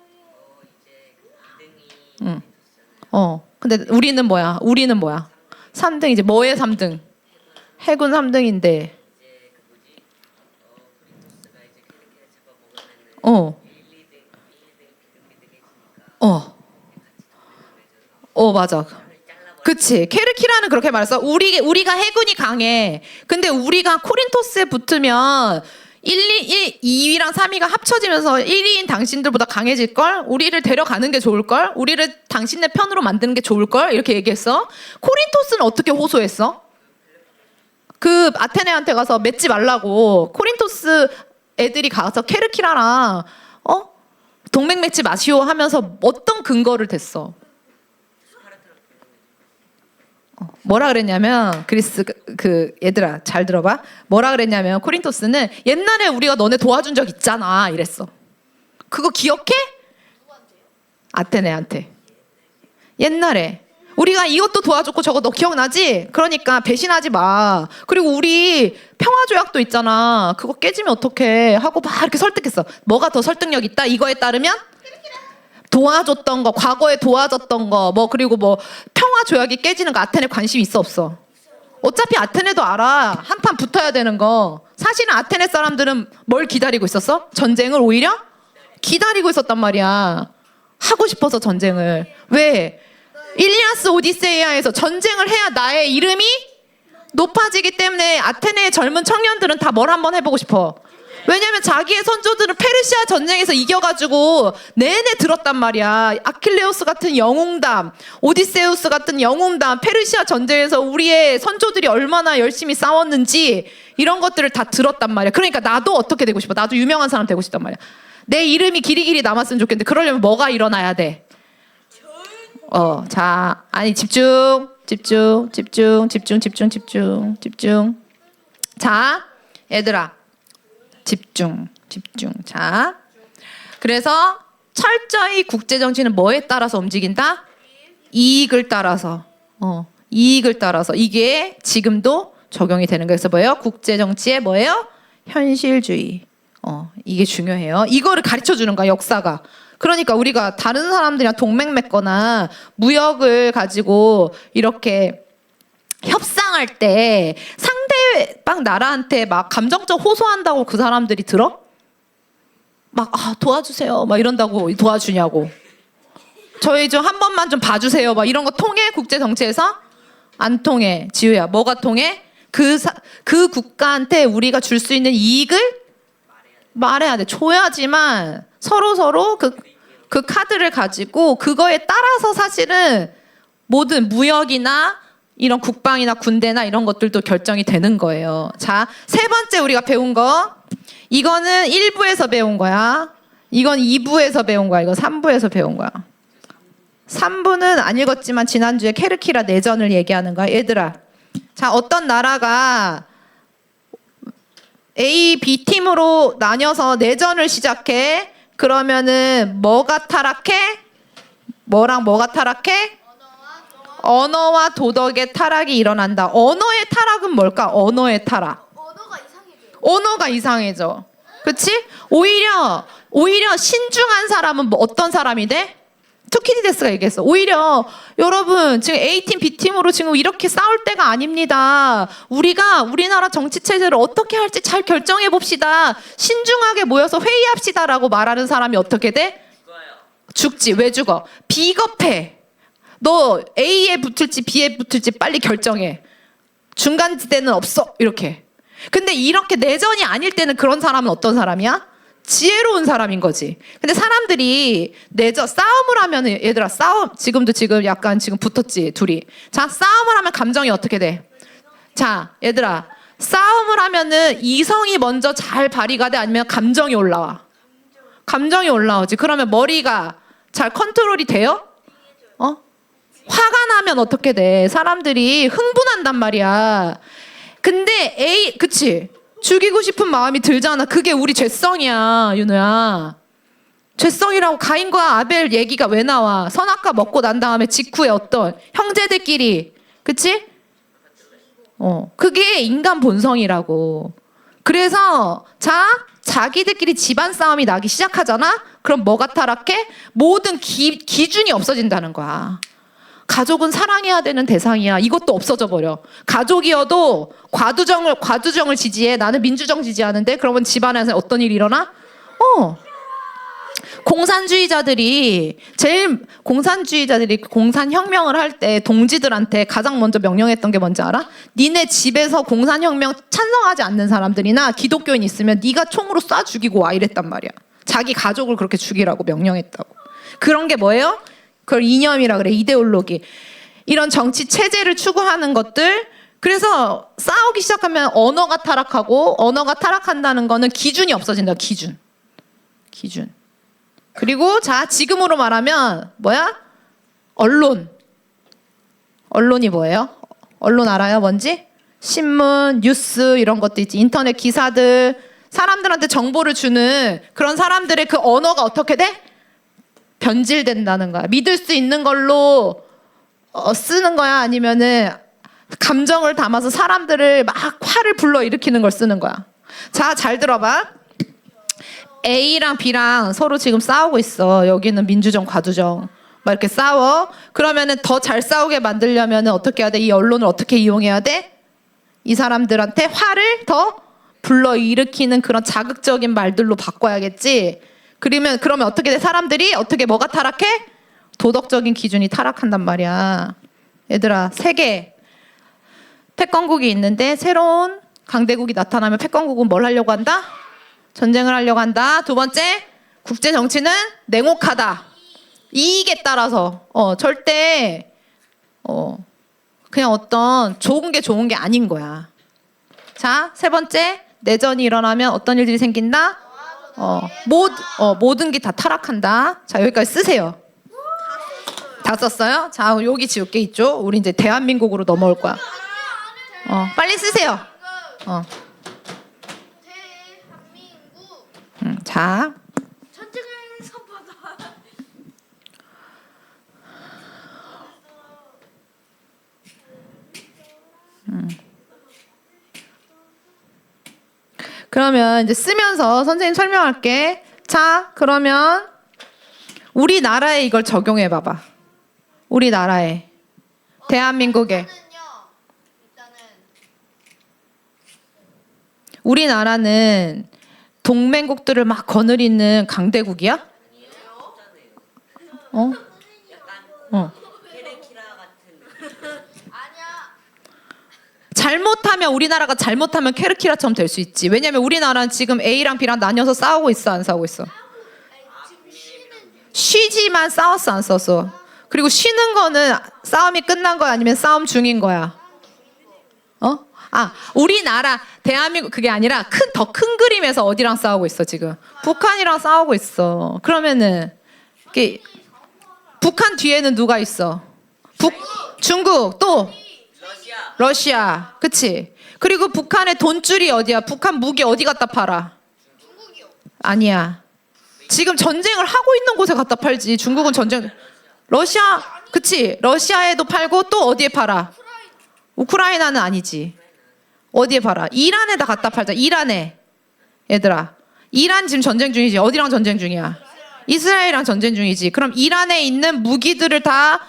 근데 우리는 뭐야? 3등 이제 뭐의 3등? 해군 3등인데 맞아. 그치. 케르키라는 그렇게 말했어. 우리가 해군이 강해. 근데 우리가 코린토스에 붙으면 2위랑 3위가 합쳐지면서 1위인 당신들보다 강해질걸? 우리를 데려가는 게 좋을걸? 우리를 당신네 편으로 만드는 게 좋을걸? 이렇게 얘기했어. 코린토스는 어떻게 호소했어? 그 아테네한테 가서 맺지 말라고 코린토스 애들이 가서 케르키라랑 동맹 맺지 마시오 하면서 어떤 근거를 댔어? 뭐라 그랬냐면 그리스 얘들아 잘 들어봐. 뭐라 그랬냐면 코린토스는 옛날에 우리가 너네 도와준 적 있잖아 이랬어. 그거 기억해? 아테네한테. 옛날에 우리가 이것도 도와줬고 저거 너 기억나지? 그러니까 배신하지 마. 그리고 우리 평화조약도 있잖아. 그거 깨지면 어떡해 하고 막 이렇게 설득했어. 뭐가 더 설득력 있다? 이거에 따르면 도와줬던 거, 과거에 도와줬던 거, 그리고 평화 조약이 깨지는 거 아테네 관심 있어 없어? 어차피 아테네도 알아. 한판 붙어야 되는 거. 사실은 아테네 사람들은 뭘 기다리고 있었어? 전쟁을 오히려 기다리고 있었단 말이야. 하고 싶어서 전쟁을. 왜? 일리아스 오디세이아에서 전쟁을 해야 나의 이름이 높아지기 때문에 아테네의 젊은 청년들은 다 뭘 한번 해보고 싶어. 왜냐면 자기의 선조들은 페르시아 전쟁에서 이겨가지고 내내 들었단 말이야. 아킬레우스 같은 영웅담, 오디세우스 같은 영웅담, 페르시아 전쟁에서 우리의 선조들이 얼마나 열심히 싸웠는지 이런 것들을 다 들었단 말이야. 그러니까 나도 어떻게 되고 싶어? 나도 유명한 사람 되고 싶단 말이야. 내 이름이 길이길이 남았으면 좋겠는데 그러려면 뭐가 일어나야 돼? 자, 아니 집중. 자, 얘들아. 집중. 자, 그래서 철저히 국제 정치는 뭐에 따라서 움직인다? 이익을 따라서. 이익을 따라서. 이게 지금도 적용이 되는 거예요. 그래서 뭐예요? 국제 정치의 뭐예요? 현실주의. 이게 중요해요. 이거를 가르쳐 주는 거야, 역사가. 그러니까 우리가 다른 사람들이랑 동맹 맺거나 무역을 가지고 이렇게 협상할 때 상대방 나라한테 막 감정적 호소한다고 그 사람들이 들어? 막 도와주세요 막 이런다고 도와주냐고. 저희 좀 한 번만 좀 봐주세요 막 이런 거 통해? 국제 정치에서? 안 통해. 지우야 뭐가 통해? 그 국가한테 우리가 줄 수 있는 이익을 말해야 돼. 줘야지만 서로 그 카드를 가지고 그거에 따라서 사실은 모든 무역이나 이런 국방이나 군대나 이런 것들도 결정이 되는 거예요. 자, 세 번째 우리가 배운 거. 이거는 1부에서 배운 거야. 이건 2부에서 배운 거야. 이거 3부에서 배운 거야. 3부는 안 읽었지만 지난주에 케르키라 내전을 얘기하는 거야. 얘들아. 자, 어떤 나라가 A, B 팀으로 나뉘어서 내전을 시작해. 그러면은 뭐가 타락해? 뭐랑 뭐가 타락해? 언어와 도덕의 타락이 일어난다. 언어의 타락은 뭘까? 언어의 타락. 언어가 이상해져. 그치? 오히려 신중한 사람은 뭐 어떤 사람이 돼? 투키디데스가 얘기했어. 오히려 여러분 지금 A팀, B팀으로 지금 이렇게 싸울 때가 아닙니다. 우리가 우리나라 정치 체제를 어떻게 할지 잘 결정해 봅시다. 신중하게 모여서 회의합시다라고 말하는 사람이 어떻게 돼? 죽지. 왜 죽어? 비겁해. 너 A에 붙을지 B에 붙을지 빨리 결정해. 중간지대는 없어. 이렇게. 근데 이렇게 내전이 아닐 때는 그런 사람은 어떤 사람이야? 지혜로운 사람인 거지. 근데 사람들이 싸움을 하면 얘들아 지금 약간 지금 붙었지 둘이. 자, 싸움을 하면 감정이 어떻게 돼? 자, 얘들아 싸움을 하면은 이성이 먼저 잘 발휘가 돼? 아니면 감정이 올라와? 감정이 올라오지. 그러면 머리가 잘 컨트롤이 돼요? 화가 나면 어떻게 돼? 사람들이 흥분한단 말이야. 근데 그치? 죽이고 싶은 마음이 들잖아. 그게 우리 죄성이야, 윤우야. 죄성이라고. 가인과 아벨 얘기가 왜 나와? 선악과 먹고 난 다음에 직후에 어떤 형제들끼리, 그치? 그게 인간 본성이라고. 그래서 자기들끼리 집안 싸움이 나기 시작하잖아? 그럼 뭐가 타락해? 모든 기준이 없어진다는 거야. 가족은 사랑해야 되는 대상이야. 이것도 없어져 버려. 가족이어도 과두정을 지지해. 나는 민주정 지지하는데 그러면 집안에서 어떤 일이 일어나? 공산주의자들이 공산혁명을 할 때 동지들한테 가장 먼저 명령했던 게 뭔지 알아? 니네 집에서 공산혁명 찬성하지 않는 사람들이나 기독교인 있으면 네가 총으로 쏴 죽이고 와 이랬단 말이야. 자기 가족을 그렇게 죽이라고 명령했다고. 그런 게 뭐예요? 그걸 이념이라 그래. 이데올로기. 이런 정치 체제를 추구하는 것들. 그래서 싸우기 시작하면 언어가 타락하고, 언어가 타락한다는 거는 기준이 없어진다. 기준. 그리고 지금으로 말하면 뭐야? 언론이 뭐예요? 언론 알아요? 뭔지? 신문, 뉴스 이런 것도 있지. 인터넷 기사들, 사람들한테 정보를 주는 그런 사람들의 그 언어가 어떻게 돼? 변질된다는 거야. 믿을 수 있는 걸로 쓰는 거야? 아니면은 감정을 담아서 사람들을 막 화를 불러일으키는 걸 쓰는 거야? 자, 잘 들어봐. A랑 B랑 서로 지금 싸우고 있어. 여기는 민주정, 과두정 막 이렇게 싸워. 그러면은 더 잘 싸우게 만들려면은 어떻게 해야 돼? 이 언론을 어떻게 이용해야 돼? 이 사람들한테 화를 더 불러일으키는 그런 자극적인 말들로 바꿔야겠지. 그러면 어떻게 돼? 사람들이 뭐가 타락해? 도덕적인 기준이 타락한단 말이야. 얘들아, 세계 패권국이 있는데 새로운 강대국이 나타나면 패권국은 뭘 하려고 한다? 전쟁을 하려고 한다. 두 번째, 국제 정치는 냉혹하다. 이익에 따라서 절대 그냥 어떤 좋은 게 아닌 거야. 자, 세 번째, 내전이 일어나면 어떤 일들이 생긴다? 모든 게 다 타락한다. 자, 여기까지 쓰세요. 다 썼어요? 자, 여기 지울게 있죠. 우리 이제 대한민국으로 넘어올 거야. 빨리 쓰세요. 대한민국 자, 전쟁을 선포하다. 그러면 이제 쓰면서 선생님 설명할게. 자, 그러면 우리나라에 이걸 적용해 봐봐. 우리나라에. 대한민국에. 우리나라는 동맹국들을 막 거느리는 강대국이야? 어? 어. 잘못하면 우리나라가 잘못하면 케르키라처럼 될 수 있지. 왜냐면 우리나라는 지금 A랑 B랑 나뉘어서 싸우고 있어, 안 싸우고 있어? 쉬지만 싸웠어, 안 싸웠어? 그리고 쉬는 거는 싸움이 끝난 거야, 아니면 싸움 중인 거야? 어? 아, 우리나라 대한민국 그게 아니라 더 큰 그림에서 어디랑 싸우고 있어 지금? 북한이랑 싸우고 있어. 그러면은 이게 북한 뒤에는 누가 있어? 중국 또 러시아, 그치? 그리고 북한의 돈줄이 어디야? 북한 무기 어디 갖다 팔아? 아니야. 지금 전쟁을 하고 있는 곳에 갖다 팔지. 중국은 전쟁. 러시아, 그치? 러시아에도 팔고 또 어디에 팔아? 우크라이나는 아니지. 어디에 팔아? 이란에다 갖다 팔자. 이란에. 얘들아. 이란 지금 전쟁 중이지. 어디랑 전쟁 중이야? 이스라엘이랑 전쟁 중이지. 그럼 이란에 있는 무기들은 다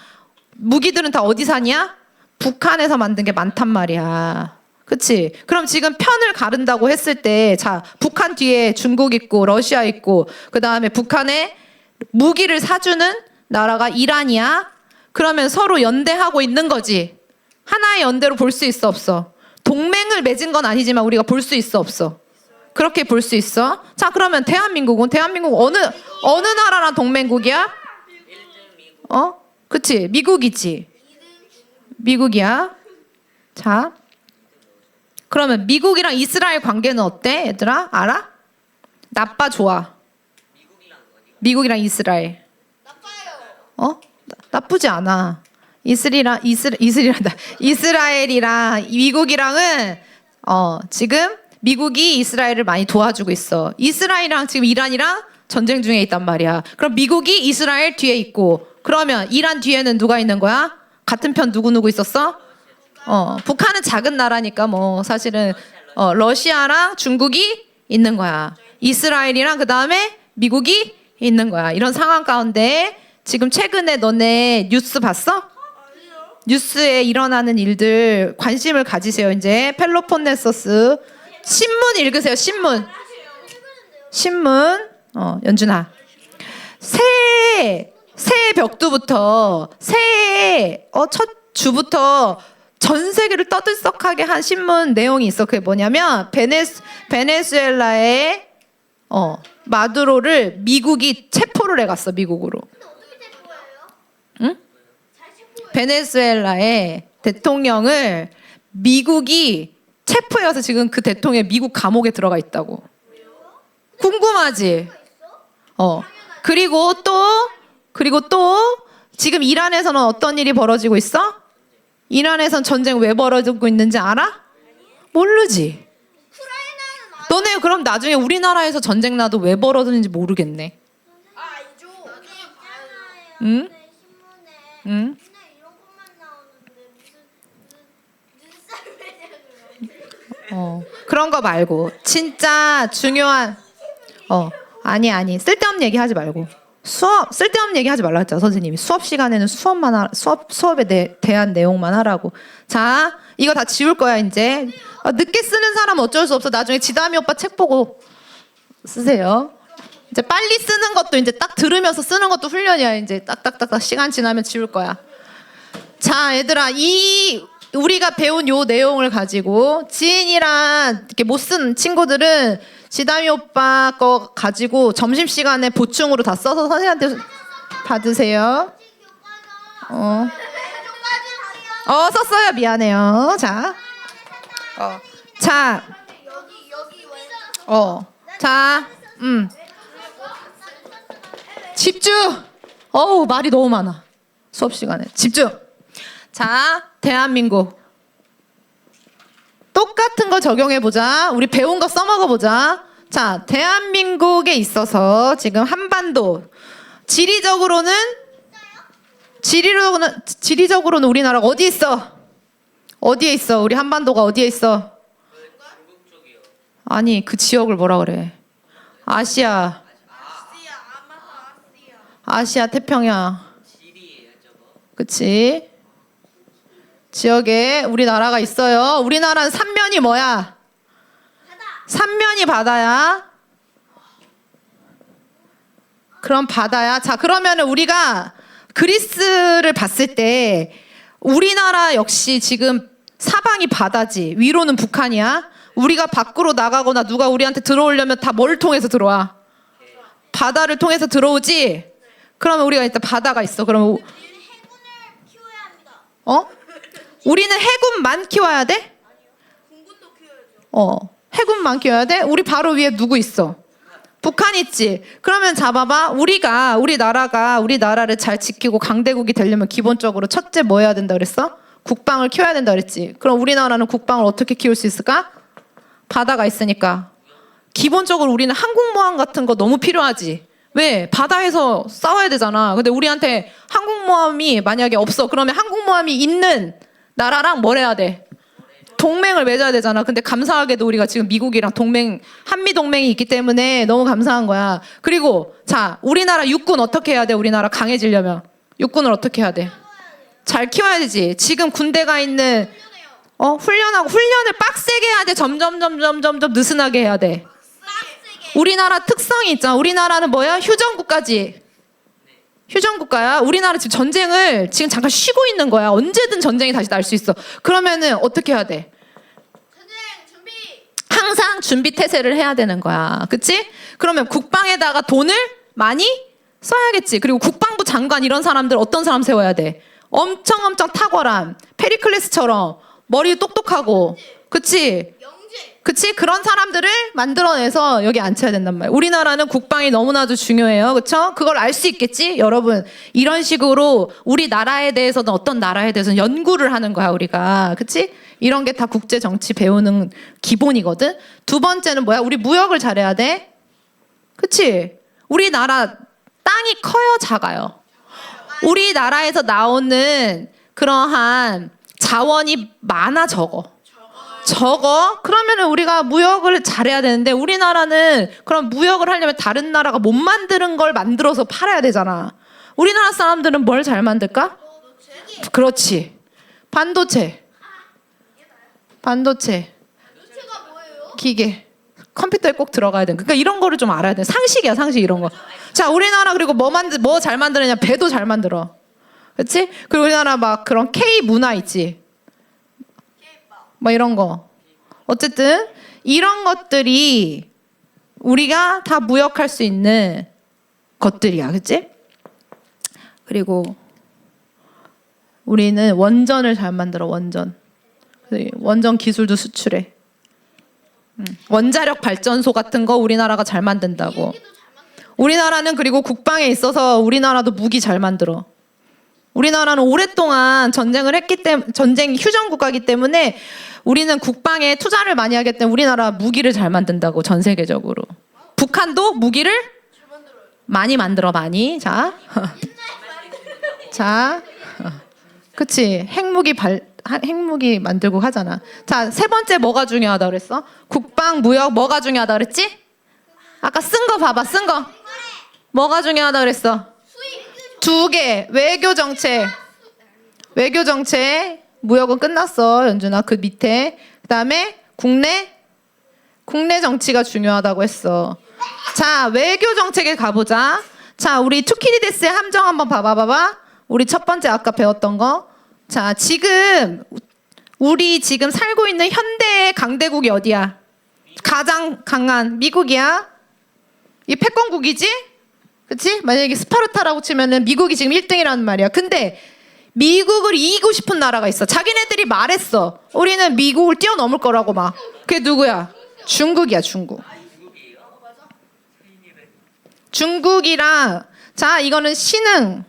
어디 산이야? 북한에서 만든 게 많단 말이야. 그치? 그럼 지금 편을 가른다고 했을 때, 자, 북한 뒤에 중국 있고, 러시아 있고, 그 다음에 북한에 무기를 사주는 나라가 이란이야? 그러면 서로 연대하고 있는 거지. 하나의 연대로 볼 수 있어, 없어? 동맹을 맺은 건 아니지만 우리가 볼 수 있어, 없어? 그렇게 볼 수 있어? 자, 그러면 대한민국 어느 나라랑 동맹국이야? 어? 그치? 미국이지. 미국이야. 자, 그러면 미국이랑 이스라엘 관계는 어때? 얘들아, 알아? 나빠, 좋아? 미국이랑 이스라엘. 어? 나쁘지 않아. 이스라엘이랑 미국이랑은 지금 미국이 이스라엘을 많이 도와주고 있어. 이스라엘이랑 지금 이란이랑 전쟁 중에 있단 말이야. 그럼 미국이 이스라엘 뒤에 있고, 그러면 이란 뒤에는 누가 있는 거야? 같은 편 누구 있었어? 북한은 작은 나라니까 뭐 사실은 러시아랑 중국이 있는 거야. 이스라엘이랑 그 다음에 미국이 있는 거야. 이런 상황 가운데 지금 최근에 너네 뉴스 봤어? 뉴스에 일어나는 일들 관심을 가지세요. 이제 펠로폰네소스 신문 읽으세요. 신문. 연준아. 새해 벽두부터 새해 첫 주부터 전 세계를 떠들썩하게 한 신문 내용이 있어. 그게 뭐냐면 베네수엘라의 마두로를 미국이 체포를 해갔어. 미국으로. 응? 베네수엘라의 대통령을 미국이 체포해서 지금 그 대통령이 미국 감옥에 들어가 있다고. 궁금하지? 그리고 또 지금 이란에서는 어떤 일이 벌어지고 있어? 이란에선 전쟁 왜 벌어지고 있는지 알아? 모르지. 너네 그럼 나중에 우리나라에서 전쟁 나도 왜 벌어지는지 모르겠네. 응? 응? 그런 거 말고 진짜 중요한 아니 쓸데없는 얘기 하지 말고 쓸데없는 얘기 하지 말라 했잖아. 선생님이 수업 시간에는 수업에 대한 내용만 하라고. 자, 이거 다 지울 거야 이제. 늦게 쓰는 사람은 어쩔 수 없어. 나중에 지담이 오빠 책 보고 쓰세요. 이제 빨리 쓰는 것도 이제 딱 들으면서 쓰는 것도 훈련이야. 이제 딱딱딱딱 시간 지나면 지울 거야. 자, 얘들아, 우리가 배운 요 내용을 가지고 지인이랑 이렇게 못 쓴 친구들은 지담이 오빠 거 가지고 점심시간에 보충으로 다 써서 선생님한테 받으세요. 썼어요. 미안해요. 자. 집중. 말이 너무 많아. 수업 시간에. 집중. 자, 대한민국. 똑같은 거 적용해보자. 우리 배운 거 써먹어보자. 자, 대한민국에 있어서 지금 한반도 지리적으로는 우리나라가 어디 있어? 어디에 있어? 우리 한반도가 어디에 있어? 아니, 그 지역을 뭐라 그래? 아시아, 태평양. 그치? 지역에 우리나라가 있어요. 우리나라는 삼면이 뭐야? 삼면이 바다야. 그럼 바다야. 자, 그러면은 우리가 그리스를 봤을 때 우리나라 역시 지금 사방이 바다지. 위로는 북한이야. 우리가 밖으로 나가거나 누가 우리한테 들어오려면 다 뭘 통해서 들어와? 바다를 통해서 들어오지? 그러면 우리가 일단 바다가 있어. 그러면 우리는 해군을 키워야 합니다. 어? 우리는 해군만 키워야 돼? 공군도 키워야죠. 해군만 키워야 돼? 우리 바로 위에 누구 있어? 북한 있지. 그러면 잡아봐. 우리나라가 우리나라를 잘 지키고 강대국이 되려면 기본적으로 첫째 뭐 해야 된다 그랬어? 국방을 키워야 된다 그랬지. 그럼 우리나라는 국방을 어떻게 키울 수 있을까? 바다가 있으니까. 기본적으로 우리는 항공모함 같은 거 너무 필요하지. 왜? 바다에서 싸워야 되잖아. 근데 우리한테 항공모함이 만약에 없어. 그러면 항공모함이 있는 나라랑 뭘 해야 돼? 동맹을 맺어야 되잖아. 근데 감사하게도 우리가 지금 미국이랑 한미 동맹이 있기 때문에 너무 감사한 거야. 그리고 자, 우리나라 육군 어떻게 해야 돼? 우리나라 강해지려면 육군을 어떻게 해야 돼? 잘 키워야 되지. 지금 군대가 있는 훈련하고 훈련을 빡세게 해야 돼. 점점 느슨하게 해야 돼. 빡세게. 우리나라 특성이 있잖아. 우리나라는 뭐야? 휴전국가지. 휴전국가야. 우리나라 지금 전쟁을 지금 잠깐 쉬고 있는 거야. 언제든 전쟁이 다시 날 수 있어. 그러면은 어떻게 해야 돼? 전쟁 준비. 항상 준비 태세를 해야 되는 거야. 그치? 그러면 국방에다가 돈을 많이 써야겠지. 그리고 국방부 장관 이런 사람들 어떤 사람 세워야 돼? 엄청 탁월한 페리클레스처럼 머리 똑똑하고, 그치? 영재. 그치? 그런 사람들을 만들어내서 여기 앉혀야 된단 말이야. 우리나라는 국방이 너무나도 중요해요. 그쵸? 그걸 알 수 있겠지? 여러분, 이런 식으로 우리 나라에 대해서는 어떤 나라에 대해서는 연구를 하는 거야, 우리가. 그치? 이런 게 다 국제 정치 배우는 기본이거든? 두 번째는 뭐야? 우리 무역을 잘해야 돼? 그치? 우리나라 땅이 커요, 작아요? 우리나라에서 나오는 그러한 자원이 많아, 적어? 그러면은 우리가 무역을 잘해야 되는데 우리나라는 그럼 무역을 하려면 다른 나라가 못 만드는 걸 만들어서 팔아야 되잖아. 우리나라 사람들은 뭘 잘 만들까? 그렇지. 반도체. 반도체가 뭐예요? 기계. 컴퓨터에 꼭 들어가야 돼. 그러니까 이런 거를 좀 알아야 돼. 상식이야, 상식 이런 거. 자, 우리나라 그리고 뭐 잘 만드느냐? 배도 잘 만들어. 그렇지? 그리고 우리나라 막 그런 K 문화 있지. 뭐 이런 거. 어쨌든 이런 것들이 우리가 다 무역할 수 있는 것들이야. 그치? 그리고 우리는 원전을 잘 만들어. 원전 기술도 수출해. 원자력 발전소 같은 거 우리나라가 잘 만든다고. 우리나라는 그리고 국방에 있어서 우리나라도 무기 잘 만들어. 우리나라는 오랫동안 전쟁을 했기 때문에 전쟁 휴전 국가이기 때문에 우리는 국방에 투자를 많이 하기 때문에 우리나라 무기를 잘 만든다고. 전 세계적으로. 북한도 무기를 많이 만들어. 많이. 자, 그치? 핵무기 만들고 하잖아. 자, 세 번째 뭐가 중요하다 그랬어? 국방 무역 뭐가 중요하다 그랬지? 아까 쓴 거 봐봐. 쓴 거 뭐가 중요하다 그랬어? 두 개. 외교 정책. 무역은 끝났어, 연준아. 그 밑에. 그다음에 국내 정치가 중요하다고 했어. 자, 외교 정책에 가보자. 자, 우리 투키디데스의 함정 한번 봐봐. 우리 첫 번째 아까 배웠던 거. 자, 우리 지금 살고 있는 현대의 강대국이 어디야? 가장 강한 미국이야. 이 패권국이지? 그치? 만약에 스파르타라고 치면은 미국이 지금 1등이라는 말이야. 근데 미국을 이기고 싶은 나라가 있어. 자기네들이 말했어. 우리는 미국을 뛰어넘을 거라고 막. 그게 누구야? 중국이야, 중국. 중국이랑, 자, 이거는 신흥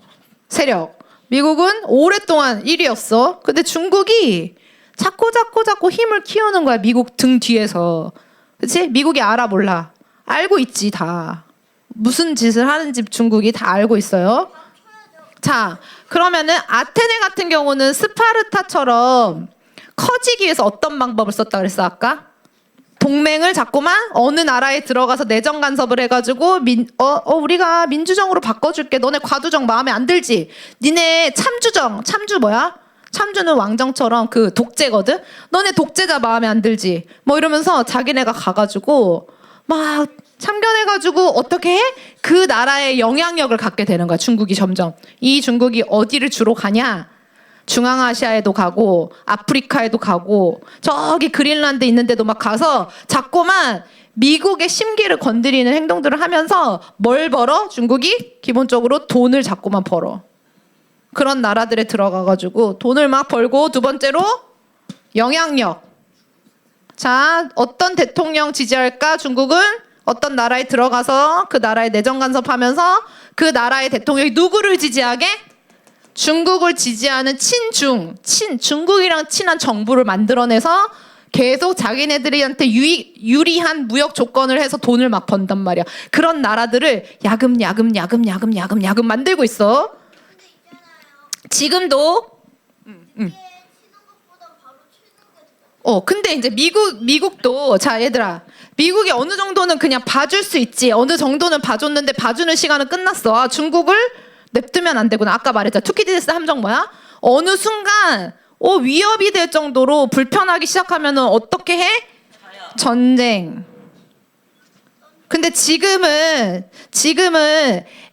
세력. 미국은 오랫동안 1위였어. 근데 중국이 자꾸 힘을 키우는 거야. 미국 등 뒤에서. 그치? 미국이 알아, 몰라? 알고 있지, 다. 무슨 짓을 하는지 중국이 다 알고 있어요. 자, 그러면은 아테네 같은 경우는 스파르타처럼 커지기 위해서 어떤 방법을 썼다 그랬어, 아까? 동맹을 자꾸만 어느 나라에 들어가서 내정 간섭을 해가지고 우리가 민주정으로 바꿔줄게. 너네 과두정 마음에 안 들지? 니네 참주 뭐야? 참주는 왕정처럼 그 독재거든. 너네 독재자 마음에 안 들지? 뭐 이러면서 자기네가 가가지고 막 참견해가지고 어떻게 해? 그 나라의 영향력을 갖게 되는 거야. 중국이 점점. 이 중국이 어디를 주로 가냐? 중앙아시아에도 가고 아프리카에도 가고 저기 그린란드 있는데도 막 가서 자꾸만 미국의 심기를 건드리는 행동들을 하면서 뭘 벌어? 중국이 기본적으로 돈을 자꾸만 벌어. 그런 나라들에 들어가가지고 돈을 막 벌고, 두 번째로 영향력. 자, 어떤 대통령 지지할까? 중국은 어떤 나라에 들어가서 그 나라에 내정 간섭하면서 그 나라의 대통령이 누구를 지지하게? 중국을 지지하는 중국이랑 친한 정부를 만들어내서 계속 자기네들한테 유리한 무역 조건을 해서 돈을 막 번단 말이야. 그런 나라들을 야금 만들고 있어. 근데 있잖아요. 지금도. 이게 치는 것보다 바로 치는 게 더. 근데 이제 미국도, 자, 얘들아. 미국이 어느 정도는 그냥 봐줄 수 있지. 어느 정도는 봐줬는데 봐주는 시간은 끝났어. 아, 중국을 냅두면 안 되구나. 아까 말했잖아. 투키디데스 함정 뭐야? 어느 순간 위협이 될 정도로 불편하기 시작하면은 어떻게 해? 전쟁. 근데 지금은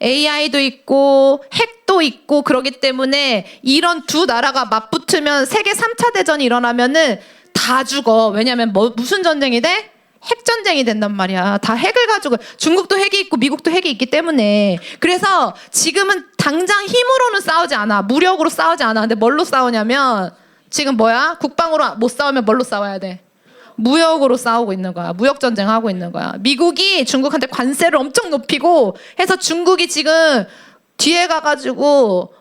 AI도 있고 핵도 있고 그러기 때문에 이런 두 나라가 맞붙으면 세계 3차 대전이 일어나면은 다 죽어. 왜냐면 무슨 전쟁이 돼? 핵전쟁이 된단 말이야. 다 핵을 가지고. 중국도 핵이 있고 미국도 핵이 있기 때문에. 그래서 지금은 당장 힘으로는 싸우지 않아. 무력으로 싸우지 않아. 근데 뭘로 싸우냐면 지금 뭐야? 국방으로 못 싸우면 뭘로 싸워야 돼? 무역으로 싸우고 있는 거야. 무역 전쟁하고 있는 거야. 미국이 중국한테 관세를 엄청 높이고 해서 중국이 지금 뒤에 가가지고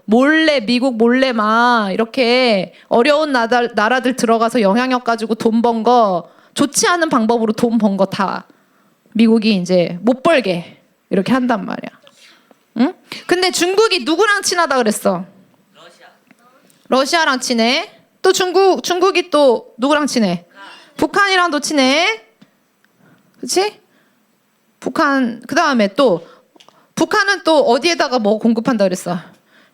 미국 몰래 막 이렇게 어려운 나라들 들어가서 영향력 가지고 돈 번 거, 좋지 않은 방법으로 돈 번 거 다 미국이 이제 못 벌게 이렇게 한단 말이야. 응? 근데 중국이 누구랑 친하다 그랬어? 러시아랑 친해. 또 중국이 또 누구랑 친해? 북한이랑도 친해. 그치? 북한, 그 다음에 또 북한은 또 어디에다가 뭐 공급한다 그랬어?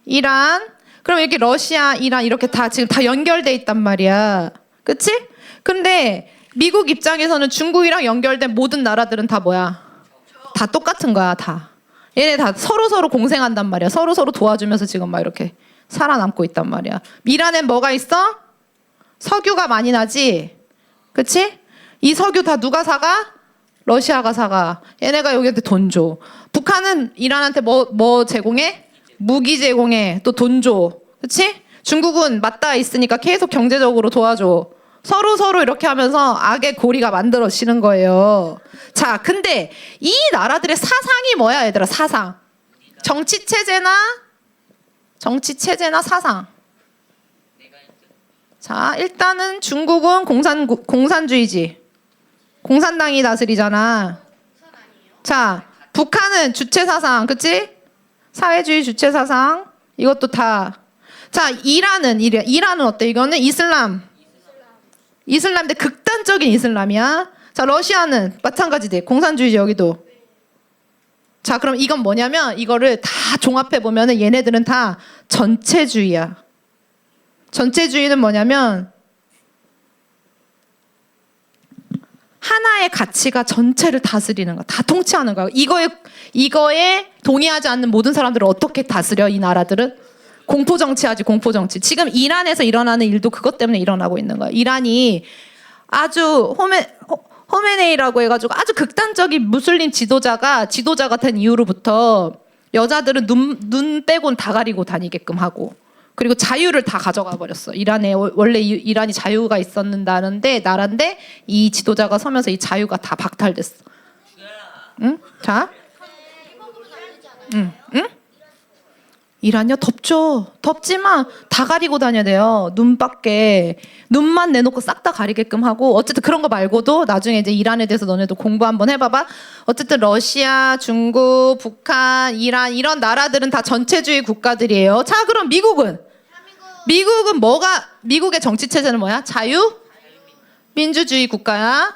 이란. 그럼 이렇게 러시아, 이란 이렇게 다 지금 다 연결돼 있단 말이야. 그치? 근데 미국 입장에서는 중국이랑 연결된 모든 나라들은 다 뭐야? 다 똑같은 거야, 다. 얘네 다 서로 공생한단 말이야. 서로 도와주면서 지금 막 이렇게 살아남고 있단 말이야. 이란엔 뭐가 있어? 석유가 많이 나지? 그치? 이 석유 다 누가 사가? 러시아가 사가. 얘네가 여기한테 돈 줘. 북한은 이란한테 뭐 제공해? 무기 제공해. 또 돈 줘. 그치? 중국은 맞닿아 있으니까 계속 경제적으로 도와줘. 서로 이렇게 하면서 악의 고리가 만들어지는 거예요. 자, 근데 이 나라들의 사상이 뭐야, 얘들아? 사상. 정치 체제나 사상. 자, 일단은 중국은 공산주의지. 공산당이 다스리잖아. 자, 북한은 주체 사상, 그치? 사회주의 주체 사상. 이것도 다. 자, 이란은 어때? 이거는 이슬람인데 극단적인 이슬람이야. 자, 러시아는 마찬가지지. 공산주의지, 여기도. 자, 그럼 이건 뭐냐면 이거를 다 종합해 보면은 얘네들은 다 전체주의야. 전체주의는 뭐냐면 하나의 가치가 전체를 다스리는 거야. 다 통치하는 거야. 이거에 동의하지 않는 모든 사람들을 어떻게 다스려? 이 나라들은 공포 정치하지. 공포 정치. 지금 이란에서 일어나는 일도 그것 때문에 일어나고 있는 거야. 이란이 아주 호메네이라고 해가지고 아주 극단적인 무슬림 지도자가 된 이후로부터 여자들은 눈 빼곤 다 가리고 다니게끔 하고, 그리고 자유를 다 가져가 버렸어. 이란에 원래 이란이 자유가 있었는다는데 나라인데 이 지도자가 서면서 이 자유가 다 박탈됐어. 응? 자, 응? 이란요? 덥죠. 덥지만 다 가리고 다녀야 돼요. 눈만 내놓고 싹 다 가리게끔 하고. 어쨌든 그런 거 말고도 나중에 이제 이란에 대해서 너네도 공부 한번 해봐봐. 어쨌든 러시아, 중국, 북한, 이란 이런 나라들은 다 전체주의 국가들이에요. 자, 그럼 미국은 미국의 정치 체제는 뭐야? 자유민주주의 국가야.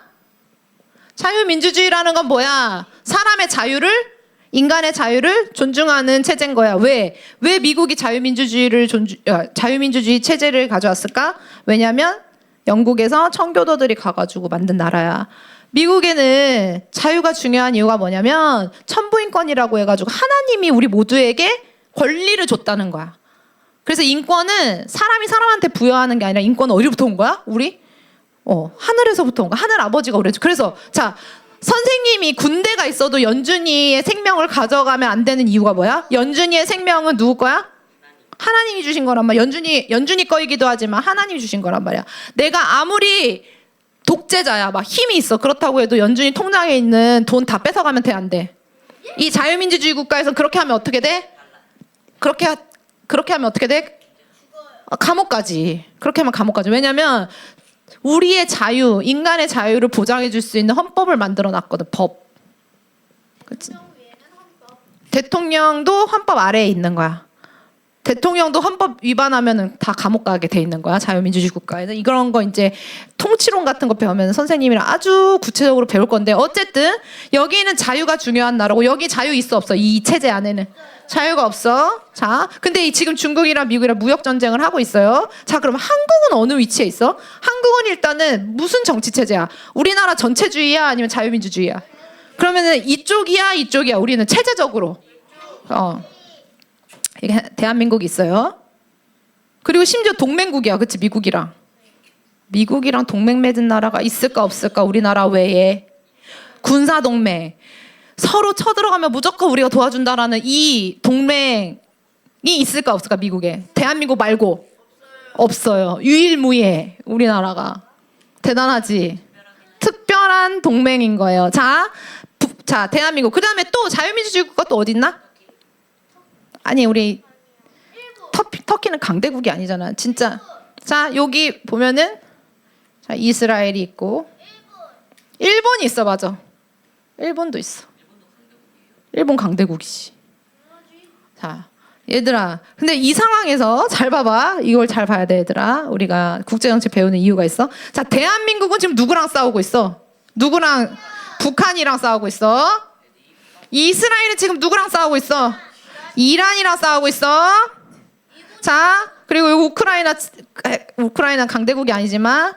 자유민주주의라는 건 뭐야? 사람의 자유를 인간의 자유를 존중하는 체제인 거야. 왜 미국이 자유민주주의 체제를 가져왔을까? 왜냐면 영국에서 청교도들이 가가지고 만든 나라야. 미국에는 자유가 중요한 이유가 뭐냐면 천부인권이라고 해가지고 하나님이 우리 모두에게 권리를 줬다는 거야. 그래서 인권은 사람이 사람한테 부여하는 게 아니라 인권은 어디부터 온 거야? 우리? 하늘에서부터 온 거야. 하늘 아버지가 그랬죠. 그래서 자, 선생님이 군대가 있어도 연준이의 생명을 가져가면 안 되는 이유가 뭐야? 연준이의 생명은 누구 거야? 하나님이 주신 거란 말이야. 연준이 거이기도 하지만 하나님이 주신 거란 말이야. 내가 아무리 독재자야, 막 힘이 있어. 그렇다고 해도 연준이 통장에 있는 돈 다 뺏어가면 돼, 안 돼? 이 자유민주주의 국가에서 그렇게 하면 어떻게 돼? 그렇게 하면 어떻게 돼? 감옥 가지. 그렇게 하면 감옥 가지. 왜냐면 우리의 자유, 인간의 자유를 보장해 줄 수 있는 헌법을 만들어 놨거든. 법. 그치? 대통령도 헌법 아래에 있는 거야. 대통령도 헌법 위반하면은 다 감옥 가게 돼 있는 거야. 자유민주주의 국가에는. 이런 거 이제 통치론 같은 거 배우면 선생님이랑 아주 구체적으로 배울 건데, 어쨌든 여기는 자유가 중요한 나라고, 여기 자유 있어 없어? 이 체제 안에는 자유가 없어. 자, 근데 지금 중국이랑 미국이랑 무역 전쟁을 하고 있어요. 자, 그럼 한국은 어느 위치에 있어? 한국은 일단은 무슨 정치 체제야? 우리나라 전체주의야 아니면 자유민주주의야? 그러면은 이쪽이야 우리는 체제적으로. 이게 대한민국이 있어요. 그리고 심지어 동맹국이야. 그치? 미국이랑 동맹 맺은 나라가 있을까 없을까? 우리나라 외에. 군사동맹. 서로 쳐들어가면 무조건 우리가 도와준다라는 이 동맹이 있을까 없을까? 미국에. 대한민국 말고. 없어요. 유일무이해. 우리나라가. 대단하지? 특별한 동맹인 거예요. 자, 대한민국. 그 다음에 또 자유민주주의 국가 또 어디 있나? 아니, 우리 터키는 강대국이 아니잖아. 진짜. 자, 여기 보면은 자, 이스라엘이 있고 일본이 있어. 맞아. 일본도 있어. 일본 강대국이지. 자, 얘들아. 근데 이 상황에서 잘 봐봐. 이걸 잘 봐야 돼, 얘들아. 우리가 국제정치 배우는 이유가 있어. 자, 대한민국은 지금 누구랑 싸우고 있어? 누구랑? 북한이랑 싸우고 있어. 이스라엘은 지금 누구랑 싸우고 있어? 이란이랑 싸우고 있어. 자, 그리고 우크라이나 강대국이 아니지만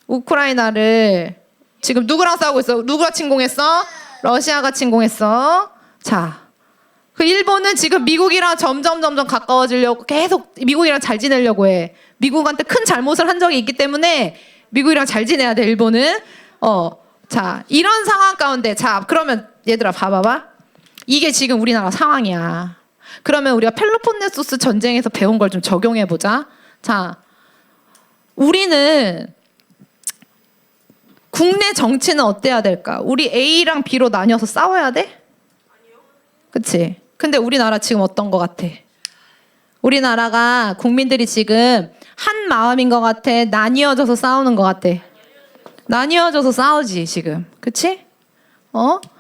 우크라이나를 지금 누구랑 싸우고 있어? 누가 침공했어? 러시아가 침공했어. 자, 그 일본은 지금 미국이랑 점점 가까워지려고 계속 미국이랑 잘 지내려고 해. 미국한테 큰 잘못을 한 적이 있기 때문에 미국이랑 잘 지내야 돼, 일본은. 자, 이런 상황 가운데, 자, 그러면 얘들아 봐봐봐. 이게 지금 우리나라 상황이야. 그러면 우리가 펠로폰네소스 전쟁에서 배운 걸 좀 적용해 보자. 자, 우리는 국내 정치는 어때야 될까? 우리 A랑 B로 나뉘어서 싸워야 돼? 그치? 근데 우리나라 지금 어떤 것 같아? 우리나라가 국민들이 지금 한 마음인 것 같아? 나뉘어져서 싸우는 것 같아? 나뉘어져서 싸우지 지금. 그치?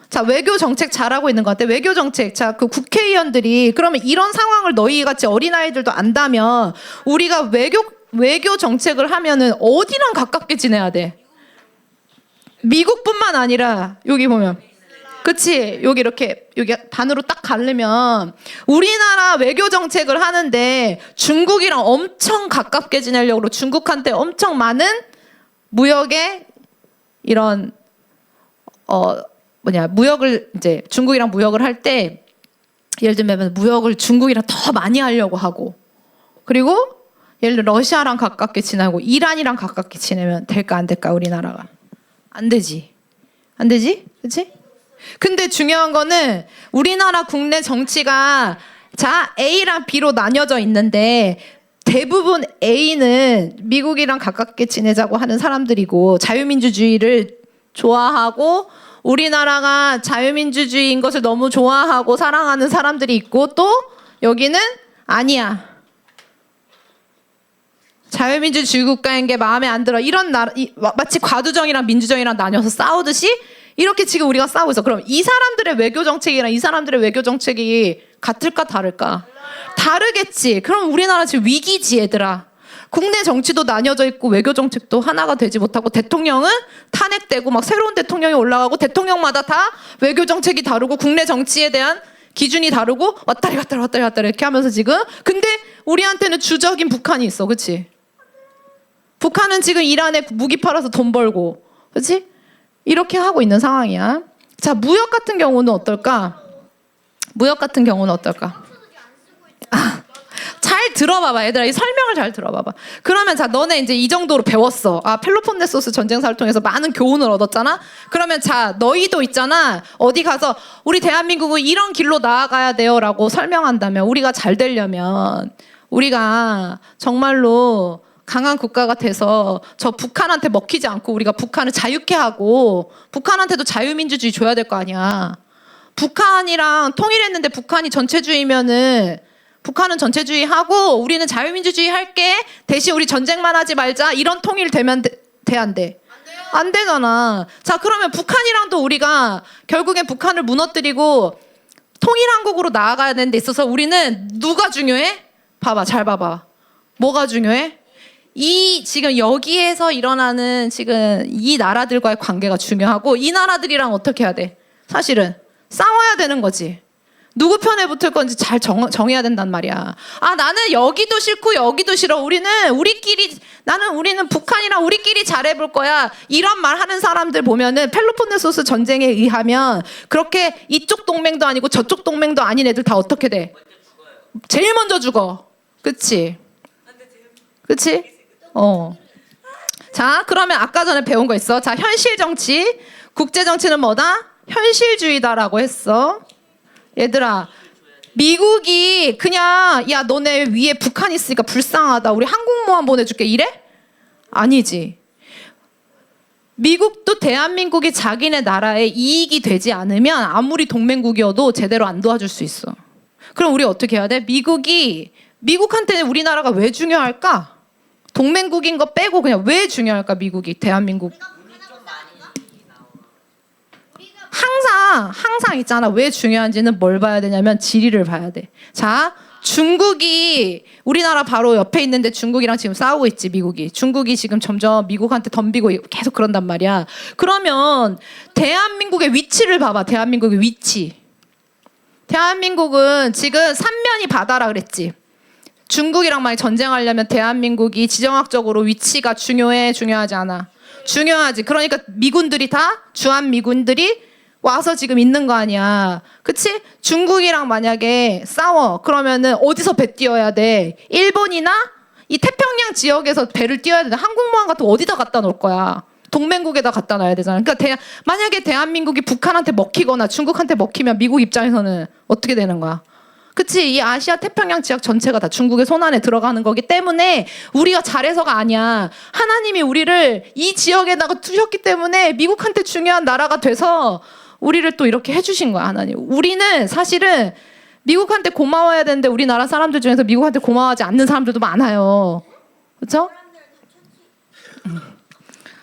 자, 외교 정책 잘하고 있는 것 같아. 외교 정책. 자, 그 국회의원들이 그러면 이런 상황을 너희같이 어린아이들도 안다면 우리가 외교 정책을 하면은 어디랑 가깝게 지내야 돼? 미국뿐만 아니라 여기 보면, 그치? 여기 이렇게 여기 반으로 딱 가르면 우리나라 외교 정책을 하는데 중국이랑 엄청 가깝게 지내려고 중국한테 엄청 많은 무역의 이런 무역을 이제 중국이랑 무역을 할 때 예를 들면 무역을 중국이랑 더 많이 하려고 하고, 그리고 예를 들어 러시아랑 가깝게 지내고 이란이랑 가깝게 지내면 될까 안 될까? 우리나라가 안 되지. 그치? 근데 중요한 거는 우리나라 국내 정치가 자, A랑 B로 나뉘어져 있는데 대부분 A는 미국이랑 가깝게 지내자고 하는 사람들이고 자유민주주의를 좋아하고 우리나라가 자유민주주의인 것을 너무 좋아하고 사랑하는 사람들이 있고, 또 여기는 아니야. 자유민주주의 국가인 게 마음에 안 들어. 이런 나라, 마치 과두정이랑 민주정이랑 나뉘어서 싸우듯이 이렇게 지금 우리가 싸우고 있어. 그럼 이 사람들의 외교 정책이랑 이 사람들의 외교 정책이 같을까 다를까? 다르겠지. 그럼 우리나라 지금 위기지, 얘들아. 국내 정치도 나뉘어져 있고 외교 정책도 하나가 되지 못하고 대통령은 탄핵되고 막 새로운 대통령이 올라가고 대통령마다 다 외교 정책이 다르고 국내 정치에 대한 기준이 다르고 왔다리 갔다리 왔다리 갔다리 이렇게 하면서 지금 근데 우리한테는 주적인 북한이 있어. 그치? 북한은 지금 이란에 무기 팔아서 돈 벌고 그치? 이렇게 하고 있는 상황이야. 자, 무역 같은 경우는 어떨까? 무역 같은 경우는 어떨까? 잘 들어봐봐 얘들아. 이 설명을 잘 들어봐봐. 그러면 자 너네 이제 이 정도로 배웠어. 아 펠로폰네소스 전쟁사를 통해서 많은 교훈을 얻었잖아. 그러면 자 너희도 있잖아. 어디 가서 우리 대한민국은 이런 길로 나아가야 돼요 라고 설명한다면 우리가 잘 되려면 우리가 정말로 강한 국가가 돼서 저 북한한테 먹히지 않고 우리가 북한을 자유케 하고 북한한테도 자유민주주의 줘야 될 거 아니야. 북한이랑 통일했는데 북한이 전체주의면은 북한은 전체주의 하고 우리는 자유민주주의 할게. 대신 우리 전쟁만 하지 말자. 이런 통일 되면 돼, 안 돼? 안 되잖아. 자, 그러면 북한이랑도 우리가 결국엔 북한을 무너뜨리고 통일한국으로 나아가야 되는 데 있어서 우리는 누가 중요해? 봐봐, 잘 봐봐. 뭐가 중요해? 이 지금 여기에서 일어나는 지금 이 나라들과의 관계가 중요하고 이 나라들이랑 어떻게 해야 돼? 사실은 싸워야 되는 거지. 누구 편에 붙을 건지 잘 정해야 된단 말이야. 아 나는 여기도 싫고 여기도 싫어. 우리는 북한이랑 우리끼리 잘해볼 거야. 이런 말 하는 사람들 보면은 펠로폰네소스 전쟁에 의하면 그렇게 이쪽 동맹도 아니고 저쪽 동맹도 아닌 애들 다 어떻게 돼? 제일 먼저 죽어. 그치? 그치? 자 그러면 아까 전에 배운 거 있어. 자 현실 정치, 국제 정치는 뭐다? 현실주의다라고 했어. 얘들아 미국이 그냥 야 너네 위에 북한 있으니까 불쌍하다 우리 항공모함 보내줄게 이래? 아니지. 미국도 대한민국이 자기네 나라에 이익이 되지 않으면 아무리 동맹국이어도 제대로 안 도와줄 수 있어. 그럼 우리 어떻게 해야 돼? 미국한테는 우리나라가 왜 중요할까? 동맹국인 거 빼고 그냥 왜 중요할까? 미국이 대한민국 항상 있잖아. 왜 중요한지는 뭘 봐야 되냐면 지리를 봐야 돼. 자, 중국이 우리나라 바로 옆에 있는데 중국이랑 지금 싸우고 있지, 미국이. 중국이 지금 점점 미국한테 덤비고 계속 그런단 말이야. 그러면 대한민국의 위치를 봐봐. 대한민국의 위치. 대한민국은 지금 삼면이 바다라 그랬지. 중국이랑 만약 전쟁하려면 대한민국이 지정학적으로 위치가 중요하지 않아? 중요하지. 그러니까 미군들이 다 주한 미군들이 와서 지금 있는 거 아니야. 그치? 중국이랑 만약에 싸워. 그러면은 어디서 배 띄워야 돼? 일본이나 이 태평양 지역에서 배를 띄워야 돼. 항공모함 같은 거 어디다 갖다 놓을 거야? 동맹국에다 갖다 놔야 되잖아. 그러니까 만약에 대한민국이 북한한테 먹히거나 중국한테 먹히면 미국 입장에서는 어떻게 되는 거야? 그치? 이 아시아 태평양 지역 전체가 다 중국의 손안에 들어가는 거기 때문에 우리가 잘해서가 아니야. 하나님이 우리를 이 지역에다가 두셨기 때문에 미국한테 중요한 나라가 돼서 우리를 또 이렇게 해주신 거야, 하나님. 우리는 사실은 미국한테 고마워야 되는데 우리나라 사람들 중에서 미국한테 고마워하지 않는 사람들도 많아요. 그렇죠?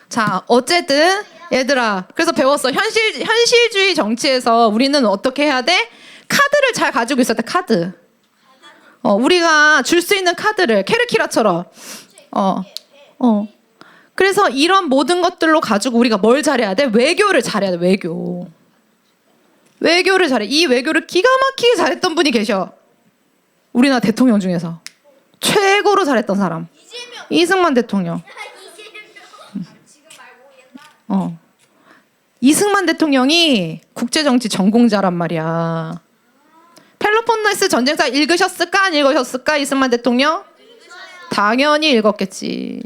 자, 어쨌든 얘들아, 그래서 배웠어. 현실주의 정치에서 우리는 어떻게 해야 돼? 카드를 잘 가지고 있어야 돼. 카드. 우리가 줄 수 있는 카드를 케르키라처럼. 그래서 이런 모든 것들로 가지고 우리가 뭘 잘해야 돼? 외교를 잘해야 돼. 외교를 잘해. 이 외교를 기가 막히게 잘했던 분이 계셔. 우리나라 대통령 중에서 최고로 잘했던 사람. 이승만 대통령. 이승만 대통령이 국제정치 전공자란 말이야. 펠로폰네소 전쟁사 읽으셨을까? 안 읽으셨을까? 이승만 대통령? 당연히 읽었겠지.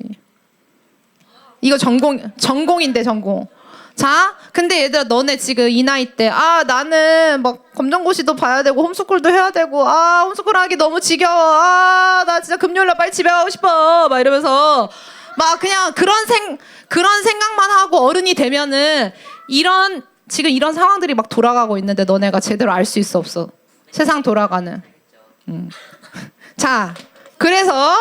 이거 전공인데 전공. 자, 근데 얘들아 너네 지금 이 나이 때 나는 막 검정고시도 봐야 되고 홈스쿨도 해야 되고 홈스쿨 하기 너무 지겨워. 나 진짜 금요일날 빨리 집에 가고 싶어. 막 이러면서 막 그냥 그런 생각만 하고 어른이 되면은 지금 이런 상황들이 막 돌아가고 있는데 너네가 제대로 알 수 있어 없어? 세상 돌아가는. 자, 그래서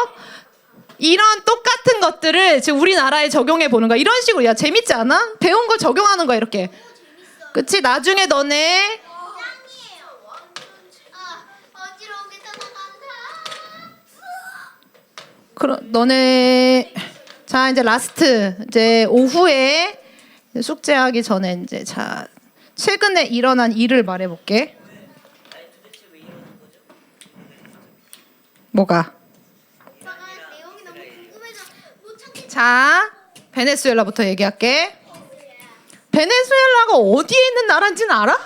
이런 똑같은 것들을 지금 우리나라에 적용해 보는 거야. 이런 식으로. 야, 재밌지 않아? 배운 걸 적용하는 거야, 이렇게. 그치? 나중에 너네 어지러운 게 떠나간다. 그럼 너네 자 이제 라스트 이제 오후에 숙제하기 전에 이제 자 최근에 일어난 일을 말해볼게. 뭐가? 오빠가 내용이 너무 궁금해서 못 찾겠어. 자 베네수엘라부터 얘기할게. 베네수엘라가 어디에 있는 나라인지는 알아? 아니요.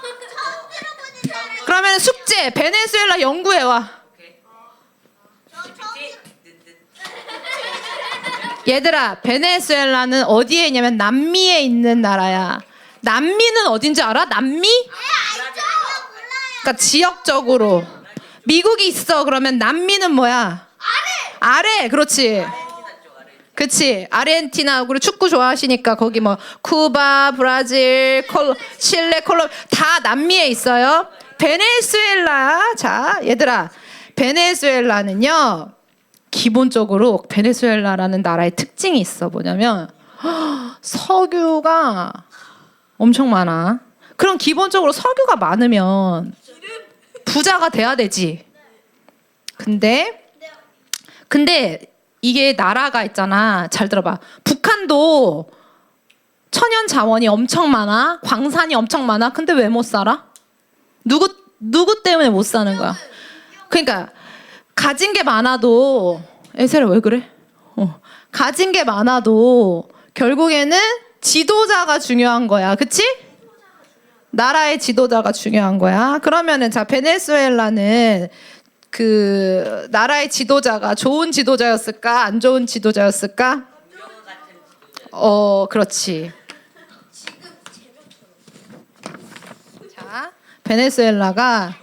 처음 들어보는 사람. 그러면 숙제 베네수엘라 연구해와. 저 처음 얘들아 베네수엘라는 어디에 있냐면 남미에 있는 나라야. 남미는 어딘지 알아? 남미? 알죠? 몰라요. 그러니까 지역적으로 미국이 있어. 그러면 남미는 뭐야? 아래. 그렇지. 그치. 아르헨티나 그리고 축구 좋아하시니까 거기 뭐 쿠바, 브라질, 칠레, 콜롬 다 남미에 있어요. 베네수엘라. 자, 얘들아. 베네수엘라는요. 기본적으로 베네수엘라라는 나라의 특징이 있어. 뭐냐면 석유가 엄청 많아. 그럼 기본적으로 석유가 많으면 부자가 돼야 되지. 근데 이게 나라가 있잖아. 잘 들어봐. 북한도 천연 자원이 엄청 많아. 광산이 엄청 많아. 근데 왜 못 살아? 누구 때문에 못 사는 거야? 그러니까 가진 게 많아도 에세라 왜 그래? 가진 게 많아도 결국에는 지도자가 중요한 거야. 그치? 나라의 지도자가 중요한 거야. 그러면은 자 베네수엘라는 그 나라의 지도자가 좋은 지도자였을까? 안 좋은 지도자였을까? 그렇지. 자, 베네수엘라가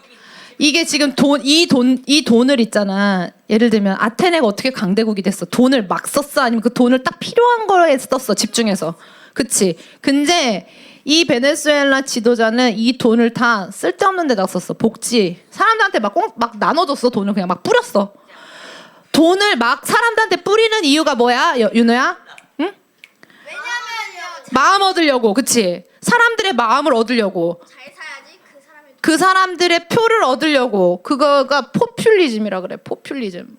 이게 지금 이 돈을 있잖아. 예를 들면 아테네가 어떻게 강대국이 됐어? 돈을 막 썼어? 아니면 그 돈을 딱 필요한 거에 썼어? 집중해서. 그치? 근데 이 베네수엘라 지도자는 이 돈을 다 쓸데없는 데다 썼어. 복지. 사람들한테 막 나눠줬어. 돈을 그냥 막 뿌렸어. 돈을 막 사람들한테 뿌리는 이유가 뭐야? 윤호야? 응? 왜냐면요. 마음 얻으려고. 그치? 사람들의 마음을 얻으려고. 잘 사야지 그 사람이. 그 사람들의 표를 얻으려고. 그거가 포퓰리즘이라 그래. 포퓰리즘.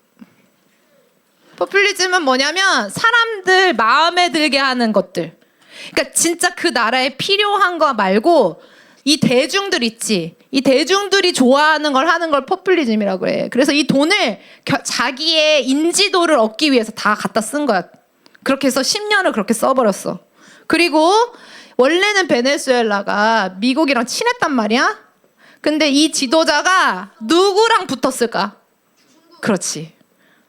포퓰리즘은 뭐냐면 사람들 마음에 들게 하는 것들. 그러니까 진짜 그 나라에 필요한 거 말고 이 대중들 있지. 이 대중들이 좋아하는 걸 하는 걸 포퓰리즘이라고 해. 그래서 이 돈을 자기의 인지도를 얻기 위해서 다 갖다 쓴 거야. 그렇게 해서 10년을 그렇게 써버렸어. 그리고 원래는 베네수엘라가 미국이랑 친했단 말이야. 근데 이 지도자가 누구랑 붙었을까? 그렇지.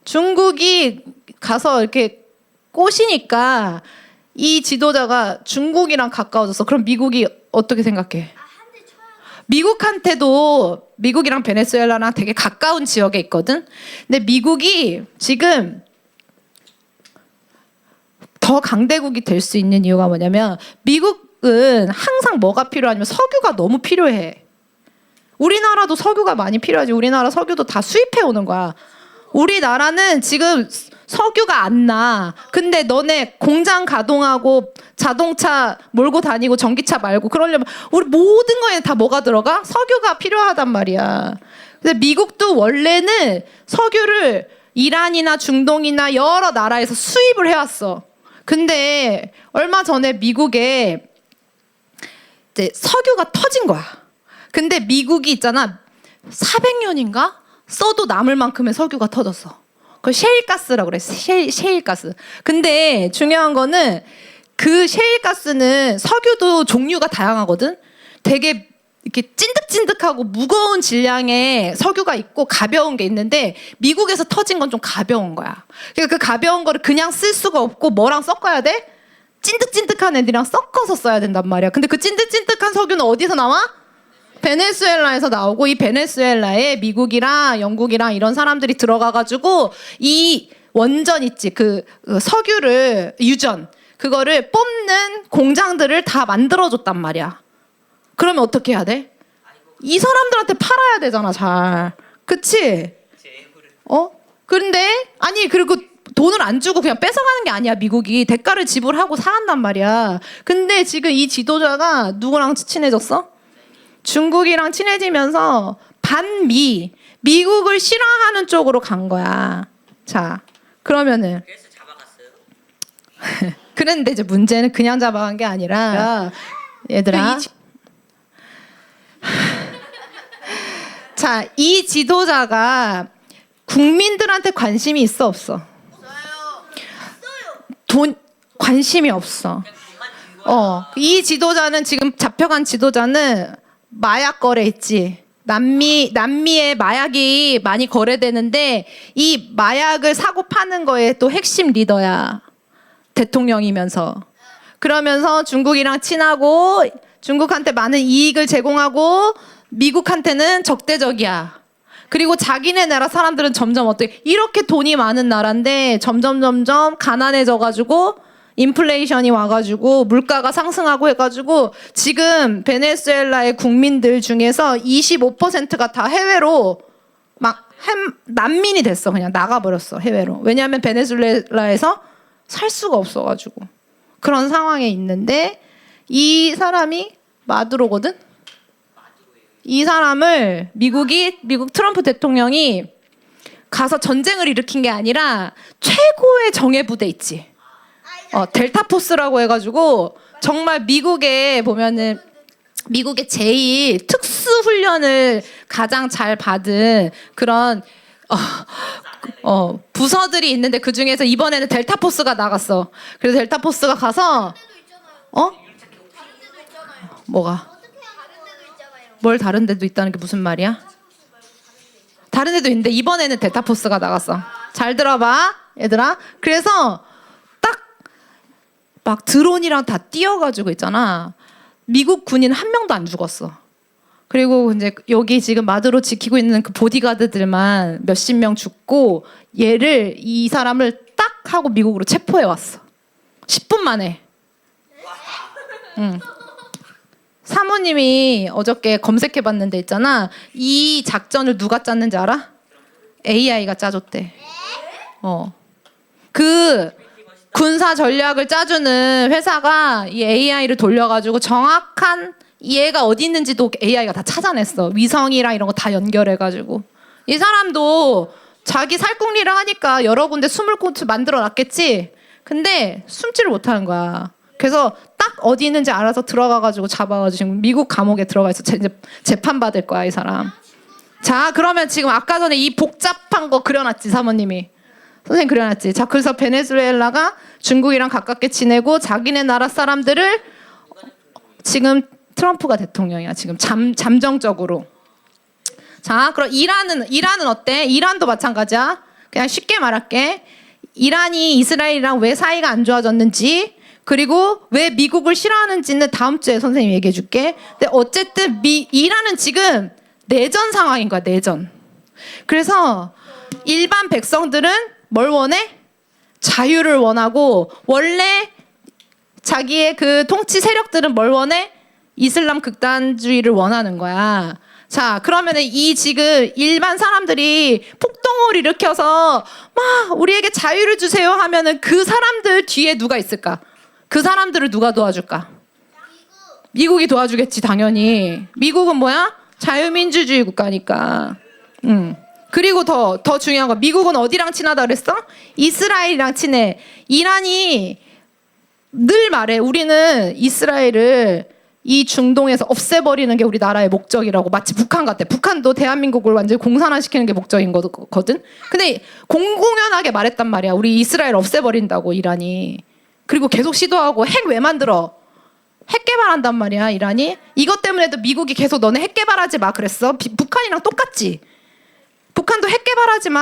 중국이 가서 이렇게 꼬시니까 이 지도자가 중국이랑 가까워졌어. 그럼 미국이 어떻게 생각해? 미국한테도 미국이랑 베네수엘라랑 되게 가까운 지역에 있거든. 근데 미국이 지금 더 강대국이 될 수 있는 이유가 뭐냐면 미국은 항상 뭐가 필요하냐면 석유가 너무 필요해. 우리나라도 석유가 많이 필요하지. 우리나라 석유도 다 수입해 오는 거야. 우리나라는 지금 석유가 안 나. 근데 너네 공장 가동하고 자동차 몰고 다니고 전기차 말고 그러려면 우리 모든 거에는 다 뭐가 들어가? 석유가 필요하단 말이야. 근데 미국도 원래는 석유를 이란이나 중동이나 여러 나라에서 수입을 해왔어. 근데 얼마 전에 미국에 이제 석유가 터진 거야. 근데 미국이 있잖아. 400년인가? 써도 남을 만큼의 석유가 터졌어. 그걸 셰일가스라고 그래. 셰일가스. 근데 중요한 거는 그 셰일가스는 석유도 종류가 다양하거든. 되게 이렇게 찐득찐득하고 무거운 질량의 석유가 있고 가벼운 게 있는데 미국에서 터진 건 좀 가벼운 거야. 그러니까 그 가벼운 거를 그냥 쓸 수가 없고 뭐랑 섞어야 돼? 찐득찐득한 애들이랑 섞어서 써야 된단 말이야. 근데 그 찐득찐득한 석유는 어디서 나와? 베네수엘라에서 나오고 이 베네수엘라에 미국이랑 영국이랑 이런 사람들이 들어가가지고 이 원전 있지 그 석유를 유전 그거를 뽑는 공장들을 다 만들어줬단 말이야. 그러면 어떻게 해야 돼? 이 사람들한테 팔아야 되잖아 잘. 그치? 그런데 아니 그리고 돈을 안 주고 그냥 뺏어가는 게 아니야. 미국이 대가를 지불하고 사간단 말이야. 근데 지금 이 지도자가 누구랑 친해졌어? 중국이랑 친해지면서 미국을 싫어하는 쪽으로 간 거야. 자, 그러면은 그래서 잡아갔어요. 그런데 이제 문제는 그냥 잡아간 게 아니라 얘들아. 자, 이 지도자가 국민들한테 관심이 있어 없어? 돈 관심이 없어. 이 지도자는 지금 잡혀간 지도자는 마약 거래했지. 남미에 마약이 많이 거래되는데 이 마약을 사고 파는 거에 또 핵심 리더야. 대통령이면서. 그러면서 중국이랑 친하고 중국한테 많은 이익을 제공하고 미국한테는 적대적이야. 그리고 자기네 나라 사람들은 점점 어떻게 이렇게 돈이 많은 나라인데 점점 가난해져가지고 인플레이션이 와가지고 물가가 상승하고 해가지고 지금 베네수엘라의 국민들 중에서 25%가 다 해외로 막 난민이 됐어. 그냥 나가버렸어 해외로. 왜냐하면 베네수엘라에서 살 수가 없어가지고 그런 상황에 있는데 이 사람이 마두로거든. 이 사람을 미국 트럼프 대통령이 가서 전쟁을 일으킨 게 아니라 최고의 정예 부대 있지. 델타포스라고 해가지고 정말 미국에 보면은 미국의 제일 특수 훈련을 가장 잘 받은 그런 부서들이 있는데 그 중에서 이번에는 델타포스가 나갔어. 그래서 델타포스가 가서 뭐가? 뭘 다른 데도 있다는 게 무슨 말이야? 다른 데도 있는데 이번에는 델타포스가 나갔어. 잘 들어봐 얘들아. 그래서 딱 막 드론이랑 다 띄어가지고 있잖아. 미국 군인 한 명도 안 죽었어. 그리고 이제 여기 지금 마두로 지키고 있는 그 보디가드들만 몇십 명 죽고 이 사람을 딱 하고 미국으로 체포해 왔어. 10분 만에. 응. 사모님이 어저께 검색해봤는데 있잖아. 이 작전을 누가 짰는지 알아? AI가 짜줬대. 그 군사 전략을 짜주는 회사가 이 AI를 돌려가지고 정확한 얘가 어디 있는지도 AI가 다 찾아냈어. 위성이랑 이런 거 다 연결해가지고. 이 사람도 자기 살궁리를 하니까 여러 군데 숨을 곳을 만들어 놨겠지. 근데 숨지를 못하는 거야. 그래서 딱 어디 있는지 알아서 들어가가지고 잡아가지고 지금 미국 감옥에 들어가 있어. 이제 재판 받을 거야 이 사람. 자, 그러면 지금 아까 전에 이 복잡한 거 그려놨지 사모님이. 선생님 그려놨지. 자, 그래서 베네수엘라가 중국이랑 가깝게 지내고 자기네 나라 사람들을 지금 트럼프가 대통령이야. 지금 잠정적으로. 자, 그럼 이란은 어때? 이란도 마찬가지야. 그냥 쉽게 말할게. 이란이 이스라엘이랑 왜 사이가 안 좋아졌는지 그리고 왜 미국을 싫어하는지는 다음 주에 선생님이 얘기해 줄게. 근데 어쨌든 이란은 지금 내전 상황인 거야. 내전. 그래서 일반 백성들은 뭘 원해? 자유를 원하고 원래 자기의 그 통치 세력들은 뭘 원해? 이슬람 극단주의를 원하는 거야. 자, 그러면은 이 지금 일반 사람들이 폭동을 일으켜서 막 우리에게 자유를 주세요 하면은 그 사람들 뒤에 누가 있을까? 그 사람들을 누가 도와줄까? 미국이 도와주겠지 당연히. 미국은 뭐야? 자유민주주의 국가니까. 그리고 더 중요한 거 미국은 어디랑 친하다 그랬어? 이스라엘이랑 친해. 이란이 늘 말해. 우리는 이스라엘을 이 중동에서 없애버리는 게 우리나라의 목적이라고. 마치 북한 같아. 북한도 대한민국을 완전히 공산화시키는 게 목적인 거거든. 근데 공공연하게 말했단 말이야. 우리 이스라엘 없애버린다고 이란이. 그리고 계속 시도하고 핵 왜 만들어? 핵 개발한단 말이야 이란이. 이것 때문에도 미국이 계속 너네 핵 개발하지 마 그랬어. 북한이랑 똑같지. 북한도 핵 개발하지 마.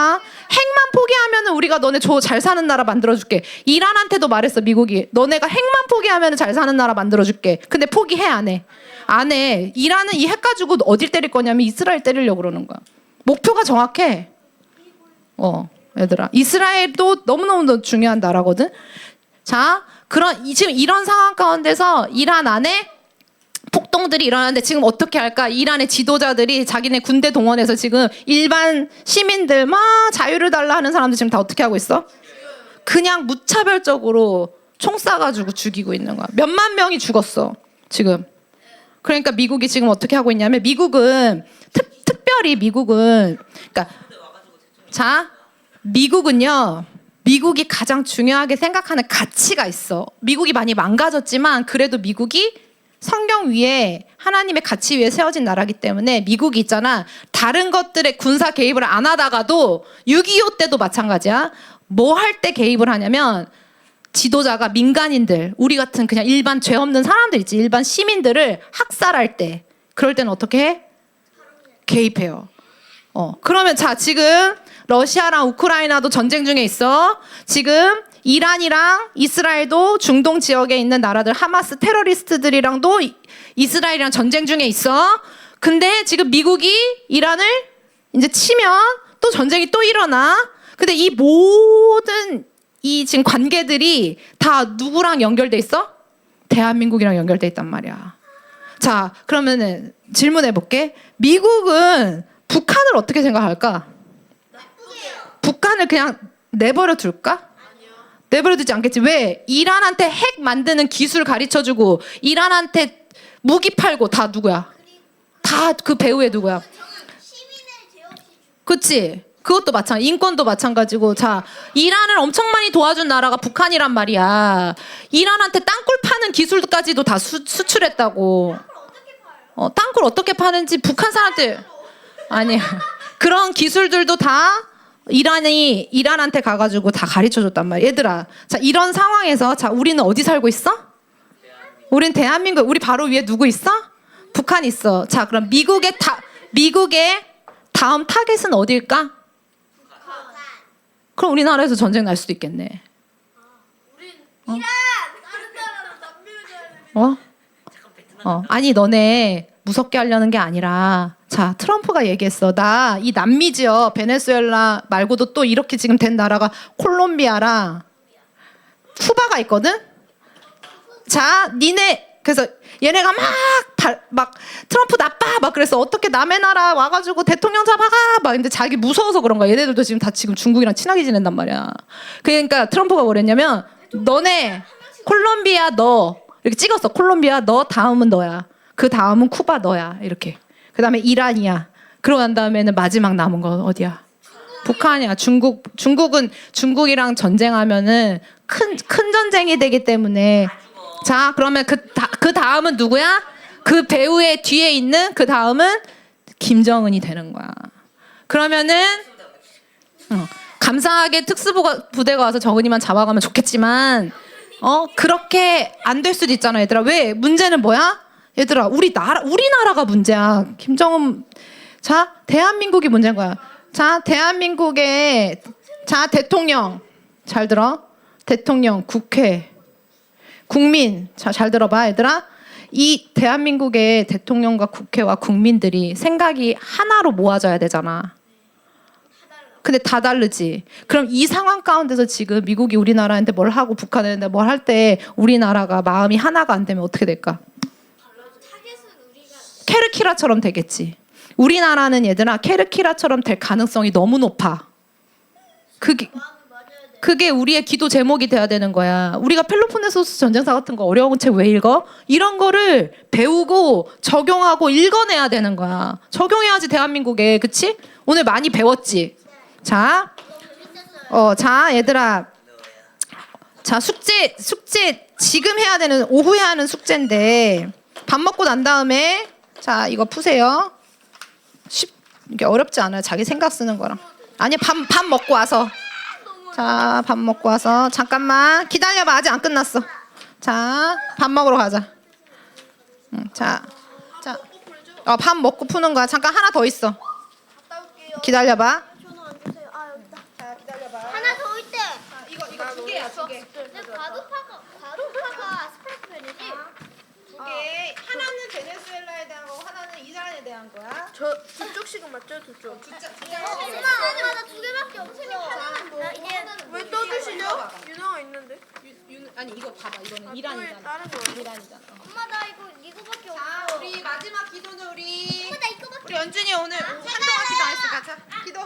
핵만 포기하면은 우리가 너네 잘 사는 나라 만들어줄게. 이란한테도 말했어 미국이. 너네가 핵만 포기하면은 잘 사는 나라 만들어줄게. 근데 포기해 안 해? 안 해. 이란은 이 핵 가지고 어딜 때릴 거냐면 이스라엘 때리려고 그러는 거야. 목표가 정확해. 얘들아. 이스라엘도 너무너무 중요한 나라거든. 자, 지금 이런 상황 가운데서 이란 안에 폭동들이 일어나는데 지금 어떻게 할까? 이란의 지도자들이 자기네 군대 동원해서 지금 일반 시민들 막 자유를 달라 하는 사람들 지금 다 어떻게 하고 있어? 그냥 무차별적으로 총 쏴가지고 죽이고 있는 거야. 몇만 명이 죽었어 지금. 그러니까 미국이 지금 어떻게 하고 있냐면 미국은 특별히 미국은 그러니까 자 미국은요. 미국이 가장 중요하게 생각하는 가치가 있어. 미국이 많이 망가졌지만 그래도 미국이 성경 위에 하나님의 가치 위에 세워진 나라기 때문에 미국이 있잖아. 다른 것들의 군사 개입을 안 하다가도 6.25 때도 마찬가지야. 뭐 할 때 개입을 하냐면 지도자가 민간인들, 우리 같은 그냥 일반 죄 없는 사람들 있지. 일반 시민들을 학살할 때. 그럴 때는 어떻게 해? 개입해요. 그러면 자, 지금 러시아랑 우크라이나도 전쟁 중에 있어. 지금 이란이랑 이스라엘도 중동 지역에 있는 나라들 하마스 테러리스트들이랑도 이스라엘이랑 전쟁 중에 있어. 근데 지금 미국이 이란을 이제 치면 또 전쟁이 또 일어나. 근데 이 모든 이 지금 관계들이 다 누구랑 연결돼 있어? 대한민국이랑 연결돼 있단 말이야. 자, 그러면은 질문해 볼게. 미국은 북한을 어떻게 생각할까? 북한을 그냥 내버려 둘까? 내버려 두지 않겠지. 왜? 이란한테 핵 만드는 기술 가르쳐주고 이란한테 무기 팔고 다 누구야? 다 그 배후에 누구야? 시민의 죄 없이 그치? 그것도 마찬가지. 인권도 마찬가지고. 자, 이란을 엄청 많이 도와준 나라가 북한이란 말이야. 이란한테 땅굴 파는 기술까지도 다 수출했다고. 땅굴 어떻게 파는지 북한 사람들 아니야. 그런 기술들도 다 이란한테 가가지고 다 가르쳐줬단 말이야. 얘들아, 자, 이런 상황에서 자, 우리는 어디 살고 있어? 우린 대한민국. 우리 바로 위에 누구 있어? 북한 있어. 자, 그럼 미국의 다음 타겟은 어딜까? 그럼 우리나라에서 전쟁 날 수도 있겠네. 아니, 너네 무섭게 하려는 게 아니라, 자, 트럼프가 얘기했어. 나 이 남미 지역 베네수엘라 말고도 또 이렇게 지금 된 나라가 콜롬비아랑 쿠바가 있거든. 자, 그래서 얘네가 막 트럼프 나빠 막 그래서 어떻게 남의 나라 와가지고 대통령 잡아가 막 근데 자기 무서워서 그런 거야. 얘네들도 지금 다 지금 중국이랑 친하게 지낸단 말이야. 그러니까 트럼프가 뭐랬냐면 너네 콜롬비아 너 이렇게 찍었어. 콜롬비아 너 다음은 너야. 그 다음은 쿠바 너야. 이렇게. 그 다음에 이란이야. 그러고 난 다음에는 마지막 남은 거 어디야? 북한이야. 중국이랑 전쟁하면은 큰 전쟁이 되기 때문에 자, 그러면 그 다음은 누구야? 그 배우의 뒤에 있는 그 다음은 김정은이 되는 거야. 그러면은 감사하게 특수부대가 와서 정은이만 잡아가면 좋겠지만 그렇게 안 될 수도 있잖아, 얘들아. 왜? 문제는 뭐야? 얘들아, 우리나라가 문제야. 김정은. 자, 대한민국이 문제인 거야. 자, 대한민국의 대통령 잘 들어. 대통령, 국회, 국민. 자, 잘 들어봐, 얘들아. 이 대한민국의 대통령과 국회와 국민들이 생각이 하나로 모아져야 되잖아. 근데 다 다르지. 그럼 이 상황 가운데서 지금 미국이 우리나라한테 뭘 하고 북한한테 뭘 할 때 우리나라가 마음이 하나가 안 되면 어떻게 될까? 케르키라처럼 되겠지. 우리나라는 얘들아 케르키라처럼 될 가능성이 너무 높아. 그게 우리의 기도 제목이 돼야 되는 거야. 우리가 펠로폰네소스 전쟁사 같은 거 어려운 책 왜 읽어? 이런 거를 배우고 적용하고 읽어내야 되는 거야. 적용해야지 대한민국에. 그치? 오늘 많이 배웠지? 자, 자, 얘들아. 자, 숙제 지금 해야 되는 오후에 하는 숙제인데 밥 먹고 난 다음에 자, 이거 푸세요. 이게 어렵지 않아요. 자기 생각 쓰는 거랑. 아니, 밥 먹고 와서. 자, 밥 먹고 와서 잠깐만 기다려봐. 아직 안 끝났어. 자, 밥 먹으러 가자. 자, 밥 먹고 푸는 거야. 잠깐 하나 더 있어. 기다려봐. 자, 기다려봐. 하나 더 있대. 이거 두 개야, 두 개. 근데 과도파가 스파이크펜이지? 두 개. 하나는 베네수엘라에 대한 거고 하나는 이스라엘에 대한 거야. 두 쪽씩은 맞죠? 두 쪽. 엄마 나 두 개밖에 없어. 나 이제 왜 떠드시죠? 윤호가 있는데. 아니 이거 봐봐. 이거는 이란이잖아. 다른 거. 이란이잖아. 엄마 나 이거밖에 없어. 자, 우리 마지막 기도는 우리 엄마 나 이거밖에 연준이 오늘 한동안 기도 안 했으니까 자, 기도.